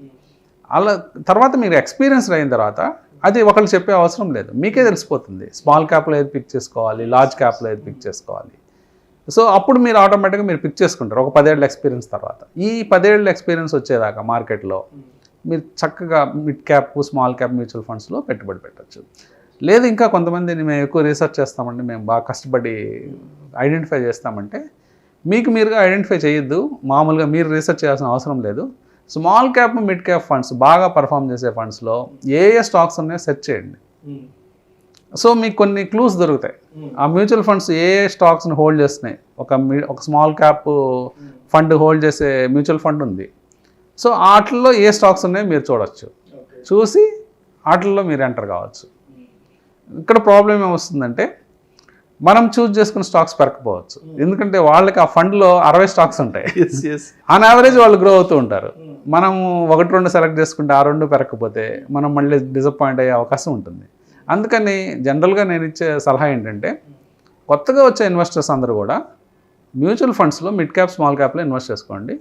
అలా తర్వాత మీరు ఎక్స్పీరియన్స్ అయిన తర్వాత అది ఒకళ్ళు చెప్పే అవసరం లేదు, మీకే తెలిసిపోతుంది స్మాల్ క్యాప్లో ఏది పిక్ చేసుకోవాలి, లార్జ్ క్యాప్లో ఏది పిక్ చేసుకోవాలి. సో అప్పుడు మీరు ఆటోమేటిక్గా మీరు పిక్ చేసుకుంటారు ఒక 10 ఏళ్ళ ఎక్స్పీరియన్స్ తర్వాత. ఈ 10 ఏళ్ళ ఎక్స్పీరియన్స్ వచ్చేదాకా మార్కెట్లో మీరు చక్కగా mid cap, small cap mutual ఫండ్స్లో పెట్టుబడి పెట్టచ్చు. లేదు ఇంకా కొంతమంది మేము ఎక్కువ రీసెర్చ్ చేస్తామండి, మేము బాగా కష్టపడి ఐడెంటిఫై చేస్తామంటే మీకు మీరుగా ఐడెంటిఫై చేయొద్దు, మామూలుగా మీరు రీసెర్చ్ చేయాల్సిన అవసరం లేదు. Small cap, mid cap funds బాగా పర్ఫామ్ చేసే ఫండ్స్లో ఏ స్టాక్స్ ఉన్నాయో సెర్చ్ చేయండి. సో మీకు కొన్ని క్లూస్ దొరుకుతాయి. ఆ మ్యూచువల్ ఫండ్స్ ఏ స్టాక్స్ని హోల్డ్ చేస్తున్నాయి, ఒక స్మాల్ క్యాప్ ఫండ్ హోల్డ్ చేసే మ్యూచువల్ ఫండ్ ఉంది. సో వాటిల్లో ఏ స్టాక్స్ ఉన్నాయో మీరు చూడొచ్చు, చూసి వాటిల్లో మీరు ఎంటర్ కావచ్చు. ఇక్కడ ప్రాబ్లం ఏమొస్తుందంటే మనం చూస్ చేసుకున్న స్టాక్స్ పెరగకపోవచ్చు, ఎందుకంటే వాళ్ళకి ఆ ఫండ్లో 60 స్టాక్స్ ఉంటాయి. ఆన్ యావరేజ్ వాళ్ళు గ్రో అవుతూ ఉంటారు. మనం 1-2 సెలెక్ట్ చేసుకుంటే ఆ 2 పెరగకపోతే మనం మళ్ళీ డిసప్పాయింట్ అయ్యే అవకాశం ఉంటుంది. అందుకని జనరల్గా నేను ఇచ్చే సలహా ఏంటంటే కొత్తగా వచ్చే ఇన్వెస్టర్స్ అందరూ కూడా మ్యూచువల్ ఫండ్స్లో మిడ్ క్యాప్, స్మాల్ క్యాప్లో ఇన్వెస్ట్ చేసుకోండి.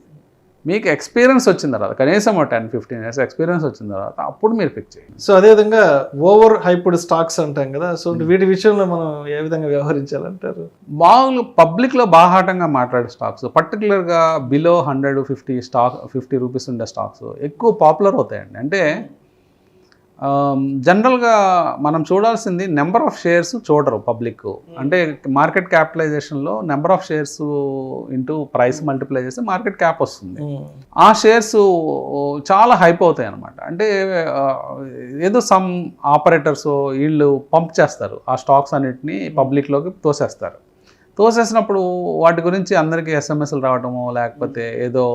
మీకు ఎక్స్పీరియన్స్ వచ్చిన తర్వాత కనీసం 10-15 ఇయర్స్ ఎక్స్పీరియన్స్ వచ్చిన తర్వాత అప్పుడు మీరు పిక్ చేయండి. సో అదేవిధంగా ఓవర్ హైప్డ్ స్టాక్స్ అంటాం కదా, సో వీటి విషయంలో మనం ఏ విధంగా వ్యవహరించాలంటారు? పబ్లిక్లో బాహాటంగా మాట్లాడే స్టాక్స్, పర్టికులర్గా బిలో 150 రూపీస్ ఉండే స్టాక్స్ ఎక్కువ పాపులర్ అవుతాయండి. అంటే జనరల్గా మనం చూడాల్సింది నెంబర్ ఆఫ్ షేర్స్ చూడరు పబ్లిక్. అంటే మార్కెట్ క్యాపిటలైజేషన్లో number of shares into price multiply చేస్తే మార్కెట్ క్యాప్ వస్తుంది. ఆ షేర్స్ చాలా హైప్ అవుతాయి అన్నమాట. అంటే ఏదో సమ్ ఆపరేటర్స్ వీళ్ళు పంప్ చేస్తారు ఆ స్టాక్స్ అన్నిటిని పబ్లిక్లోకి తోసేసినప్పుడు వాటి గురించి అందరికీ ఎస్ఎంఎస్లు రావటము, లేకపోతే ఏదో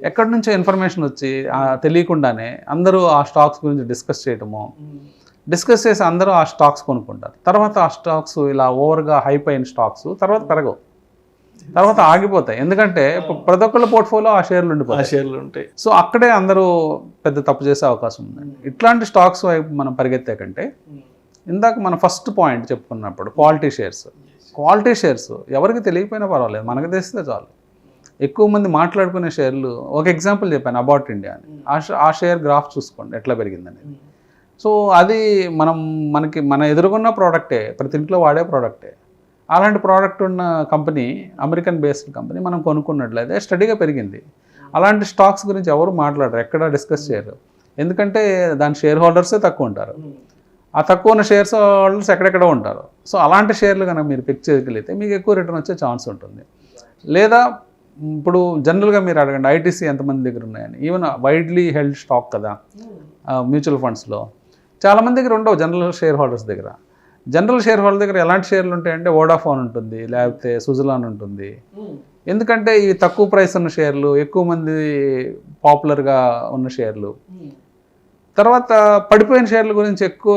ఎక్కడి నుంచో ఇన్ఫర్మేషన్ వచ్చి తెలియకుండానే అందరూ ఆ స్టాక్స్ గురించి డిస్కస్ చేసి అందరూ ఆ స్టాక్స్ కొనుక్కుంటారు. తర్వాత ఆ స్టాక్స్ ఇలా ఓవర్గా హైప్ అయిన స్టాక్స్ తర్వాత పెరగవు, తర్వాత ఆగిపోతాయి. ఎందుకంటే ప్రతి ఒక్కళ్ళ పోర్ట్ఫోలియో ఆ షేర్లు ఉంటాయి. సో అక్కడే అందరూ పెద్ద తప్పు చేసే అవకాశం ఉందండి. ఇట్లాంటి స్టాక్స్ వైపు మనం పరిగెత్తే కంటే ఇందాక మనం ఫస్ట్ పాయింట్ చెప్పుకున్నప్పుడు క్వాలిటీ షేర్స్ ఎవరికి తెలియకపోయినా పర్వాలేదు, మనకు తెలిస్తే చాలు. ఎక్కువ మంది మాట్లాడుకునే షేర్లు, ఒక ఎగ్జాంపుల్ చెప్పాను అబౌట్ ఇండియా అని. ఆ షేర్ గ్రాఫ్ చూసుకోండి ఎట్లా పెరిగిందనేది. సో అది మన ఎదుర్కొన్న ప్రోడక్టే, ప్రతి ఇంట్లో వాడే ప్రోడక్టే. అలాంటి ప్రోడక్ట్ ఉన్న కంపెనీ, అమెరికన్ బేస్డ్ కంపెనీ, మనం కొనుక్కున్నట్లయితే స్టడీగా పెరిగింది. అలాంటి స్టాక్స్ గురించి ఎవరు మాట్లాడరు, ఎక్కడ డిస్కస్ చేయరు. ఎందుకంటే దాని షేర్ హోల్డర్సే తక్కువ ఉంటారు. ఆ తక్కువ ఉన్న షేర్స్ హోల్డర్స్ ఎక్కడెక్కడ ఉంటారు. సో అలాంటి షేర్లు కనుక మీరు పిక్ చేయగలిగితే మీకు ఎక్కువ రిటర్న్ వచ్చే ఛాన్స్ ఉంటుంది. లేదా ఇప్పుడు జనరల్గా మీరు అడగండి ఐటీసీ ఎంతమంది దగ్గర ఉన్నాయని. ఈవెన్ వైడ్లీ హెల్డ్ స్టాక్ కదా మ్యూచువల్ ఫండ్స్లో, చాలామంది దగ్గర ఉండవు జనరల్ షేర్ హోల్డర్స్ దగ్గర. జనరల్ షేర్ హోల్డర్ దగ్గర ఎలాంటి షేర్లు ఉంటాయంటే వోడాఫోన్ ఉంటుంది, లేకపోతే సుజలాన్ ఉంటుంది. ఎందుకంటే ఇవి తక్కువ ప్రైస్ ఉన్న షేర్లు, ఎక్కువ మంది పాపులర్గా ఉన్న షేర్లు. తర్వాత పడిపోయిన షేర్ల గురించి ఎక్కువ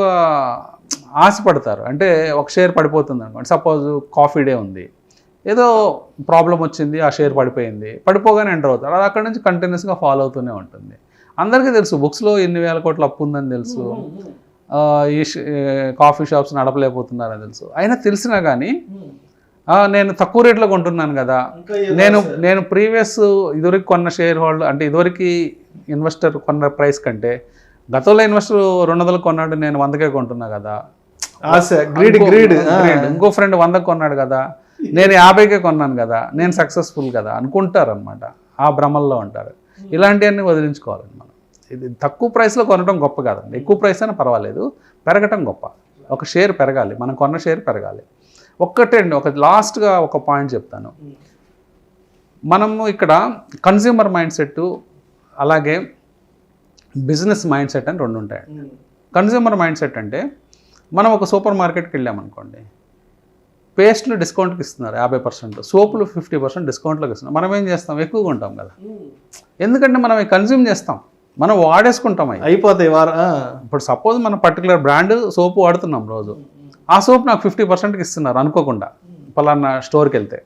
ఆశపడతారు. అంటే ఒక షేర్ పడిపోతుంది అనుకోండి, సపోజ్ కాఫీ డే ఉంది, ఏదో ప్రాబ్లం వచ్చింది, ఆ షేర్ పడిపోగానే ఎంటర్ అవుతారు. అది అక్కడ నుంచి కంటిన్యూస్గా ఫాలో అవుతూనే ఉంటుంది. అందరికీ తెలుసు బుక్స్లో ఎన్ని వేల కోట్ల అప్పు ఉందని తెలుసు, ఈ కాఫీ షాప్స్ నడపలేకపోతున్నారని తెలుసు. అయినా తెలిసినా కానీ నేను తక్కువ రేట్లో కొంటున్నాను కదా, నేను ప్రీవియస్ ఇదివరకు కొన్న షేర్ హోల్డర్, అంటే ఇదివరకు ఇన్వెస్టర్ కొన్న ప్రైస్ కంటే గతంలో ఇన్వెస్టర్ 200 కొన్నాడు, నేను 100కే కొంటున్నా కదా, ఇంకో ఫ్రెండ్ 100కి కొన్నాడు కదా, నేను 50కే కొన్నాను కదా, నేను సక్సెస్ఫుల్ కదా అనుకుంటారు అనమాట. ఆ భ్రమల్లో ఉంటారు. ఇలాంటివన్నీ వదిలించుకోవాలండి మనం. ఇది తక్కువ ప్రైస్లో కొనడం గొప్ప కాదండి, ఎక్కువ ప్రైస్ అయినా పర్వాలేదు, పెరగటం గొప్ప. ఒక షేర్ పెరగాలి, మనం కొన్న షేర్ పెరగాలి. ఒక లాస్ట్గా ఒక పాయింట్ చెప్తాను. మనము ఇక్కడ కన్స్యూమర్ మైండ్ సెట్, అలాగే బిజినెస్ మైండ్ సెట్ అని 2 ఉంటాయండి. కన్స్యూమర్ మైండ్ సెట్ అంటే మనం ఒక సూపర్ మార్కెట్కి వెళ్ళామనుకోండి, పేస్ట్లు డిస్కౌంట్కి ఇస్తున్నారు 50%, సోపులు 50% డిస్కౌంట్లోకి ఇస్తున్నారు. మనం ఏం చేస్తాం, ఎక్కువగా ఉంటాం కదా, ఎందుకంటే మనం కన్జ్యూమ్ చేస్తాం, మనం వాడేసుకుంటాం, అయిపోతాయి. ఇప్పుడు సపోజ్ మనం పర్టికులర్ బ్రాండ్ సోపు వాడుతున్నాం రోజు, ఆ సోప్ నాకు 50%కి ఇస్తున్నారు అనుకోకుండా పలానా స్టోర్కి వెళ్తే.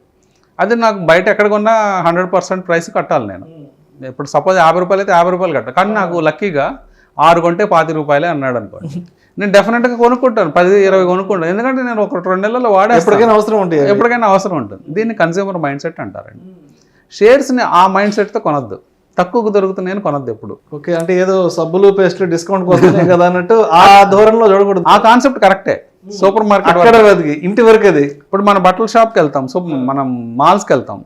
అది నాకు బయట ఎక్కడ కొన్నా 100% ప్రైస్ కట్టాలి నేను. ఇప్పుడు సపోజ్ 50 రూపాయలు అయితే 50 రూపాయలు కట్టాలి. కానీ నాకు లక్కీగా 6 కొంటే 25 రూపాయలే అన్నాడు అనుకోండి, నేను డెఫినెట్గా కొనుక్కుంటాను, 10-20 కొనుక్కుంటాను. ఎందుకంటే నేను ఒక 2 నెలల్లో వాడే ఎప్పటికైనా అవసరం ఉంటుంది. దీన్ని కన్స్యూమర్ మైండ్ సెట్ అంటారండి. షేర్స్ని ఆ మైండ్ సెట్తో కొనొద్దు, తక్కువకు దొరుకుతున్నాయని కొనొద్దు ఎప్పుడు. ఓకే, అంటే ఏదో సబ్బులు పేస్ట్లు డిస్కౌంట్కి వస్తున్నాయి కదా అన్నట్టు ఆ ధోరణిలో చూడకూడదు. ఆ కాన్సెప్ట్ కరెక్టే. సూపర్ మార్కెట్ ఇంటి వరకు అది. ఇప్పుడు మన బట్టల షాప్కి వెళ్తాం, మనం మాల్స్కి వెళ్తాం,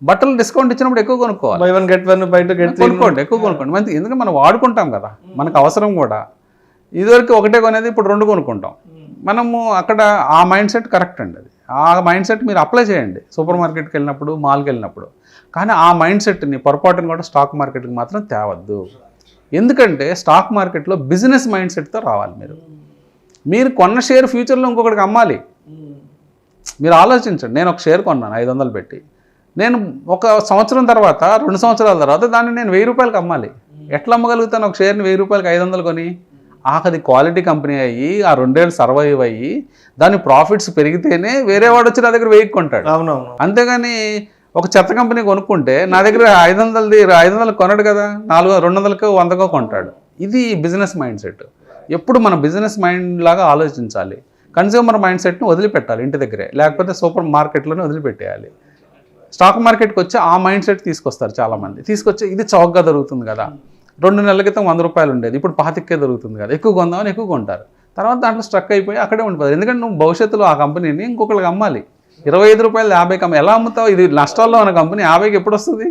బట్టలు డిస్కౌంట్ ఇచ్చినప్పుడు ఎక్కువ కొనుక్కోవాలి. బై 1 get 1 బయట కొనుక్కోండి, ఎక్కువ కొనుక్కోండి. మంచి, ఎందుకంటే మనం వాడుకుంటాం కదా, మనకు అవసరం కూడా. ఇదివరకు ఒకటే కొనేది, ఇప్పుడు 2 కొనుక్కుంటాం. మనము అక్కడ ఆ మైండ్ సెట్ కరెక్ట్ అండి. అది ఆ మైండ్ సెట్ మీరు అప్లై చేయండి సూపర్ మార్కెట్కి వెళ్ళినప్పుడు, మాల్కి వెళ్ళినప్పుడు. కానీ ఆ మైండ్ సెట్ని పొరపాటును కూడా స్టాక్ మార్కెట్కి మాత్రం తేవద్దు. ఎందుకంటే స్టాక్ మార్కెట్లో బిజినెస్ మైండ్ సెట్తో రావాలి. మీరు కొన్న షేర్ ఫ్యూచర్లో ఇంకొకటికి అమ్మాలి. మీరు ఆలోచించండి, నేను ఒక షేర్ కొన్నాను 500 పెట్టి, నేను 1 సంవత్సరం తర్వాత, 2 సంవత్సరాల తర్వాత దాన్ని నేను 1000 రూపాయలకి అమ్మాలి. ఎట్లా అమ్మగలుగుతాను ఒక షేర్ని 1000 రూపాయలకి 500 కొని? అది క్వాలిటీ కంపెనీ అయ్యి, ఆ 2 ఏళ్ళు సర్వైవ్ అయ్యి, దాని ప్రాఫిట్స్ పెరిగితేనే వేరే వాడు వచ్చి నా దగ్గర 1000 కొంటాడు. అవునవును. అంతేగాని ఒక చెత్త కంపెనీ కొనుక్కుంటే నా దగ్గర 500 కొనడు కదా, 200కో 100కో కొంటాడు. ఇది బిజినెస్ మైండ్ సెట్. ఎప్పుడు మన బిజినెస్ మైండ్ లాగా ఆలోచించాలి. కన్స్యూమర్ మైండ్ సెట్ని వదిలిపెట్టాలి ఇంటి దగ్గరే, లేకపోతే సూపర్ మార్కెట్లోనే వదిలిపెట్టేయాలి. స్టాక్ మార్కెట్కి వచ్చి ఆ మైండ్ సెట్ తీసుకొస్తారు చాలామంది. తీసుకొచ్చి ఇది చౌకగా దొరుకుతుంది కదా, 2 నెలల క్రితం 100 రూపాయలు ఉండేది, ఇప్పుడు 25కే దొరుకుతుంది కదా, ఎక్కువ కొందామని ఎక్కువ కొంటారు. తర్వాత దాంట్లో స్ట్రక్ అయిపోయి అక్కడే ఉండిపోతారు. ఎందుకంటే నువ్వు భవిష్యత్తులో ఆ కంపెనీని ఇంకొకరికి అమ్మాలి. 25 రూపాయలు 50కి ఎలా అమ్ముతావు? ఇది నష్టాల్లో ఉన్న కంపెనీ 50కి ఎప్పుడు వస్తుంది?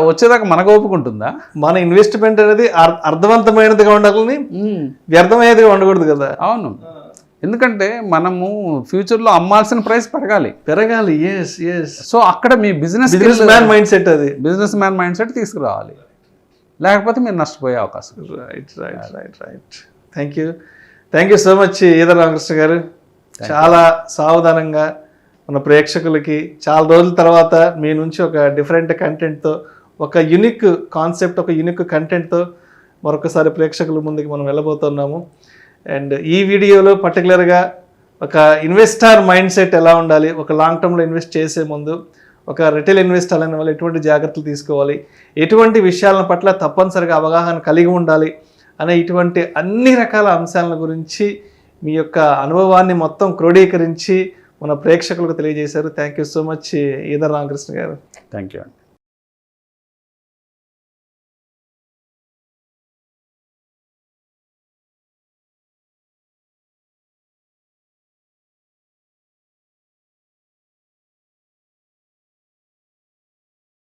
వచ్చేదాకా మనకు ఒప్పుకుంటుందా? మన ఇన్వెస్ట్మెంట్ అనేది అర్థవంతమైనదిగా ఉండాలని, వ్యర్థమయ్యేదిగా ఉండకూడదు కదా. అవును, ఎందుకంటే మనము ఫ్యూచర్లో అమ్మాల్సిన ప్రైస్ పెరగాలి. సో అక్కడ మీ బిజినెస్ మ్యాన్ మైండ్ సెట్, అది బిజినెస్ మ్యాన్ మైండ్ సెట్ తీసుకురావాలి, లేకపోతే మీరు నష్టపోయే అవకాశం. Right. Thank you so much Eedara Ramakrishna గారు. చాలా సావధానంగా మన ప్రేక్షకులకి చాలా రోజుల తర్వాత మీ నుంచి ఒక డిఫరెంట్ కంటెంట్తో, ఒక యూనిక్ కాన్సెప్ట్, ఒక యూనిక్ కంటెంట్తో మరొకసారి ప్రేక్షకుల ముందుకు మనం వెళ్ళబోతున్నాము. అండ్ ఈ వీడియోలో పర్టికులర్గా ఒక ఇన్వెస్టర్ మైండ్ సెట్ ఎలా ఉండాలి, ఒక లాంగ్ టర్మ్లో ఇన్వెస్ట్ చేసే ముందు ఒక రిటైల్ ఇన్వెస్టర్ అనే వాళ్ళు ఎటువంటి జాగ్రత్తలు తీసుకోవాలి, ఎటువంటి విషయాల పట్ల తప్పనిసరిగా అవగాహన కలిగి ఉండాలి అనే ఇటువంటి అన్ని రకాల అంశాల గురించి మీ యొక్క అనుభవాన్ని మొత్తం క్రోడీకరించి మన ప్రేక్షకులకు తెలియజేశారు. Thank you so much Eedara Ramakrishna గారు. థ్యాంక్ యూ అండి.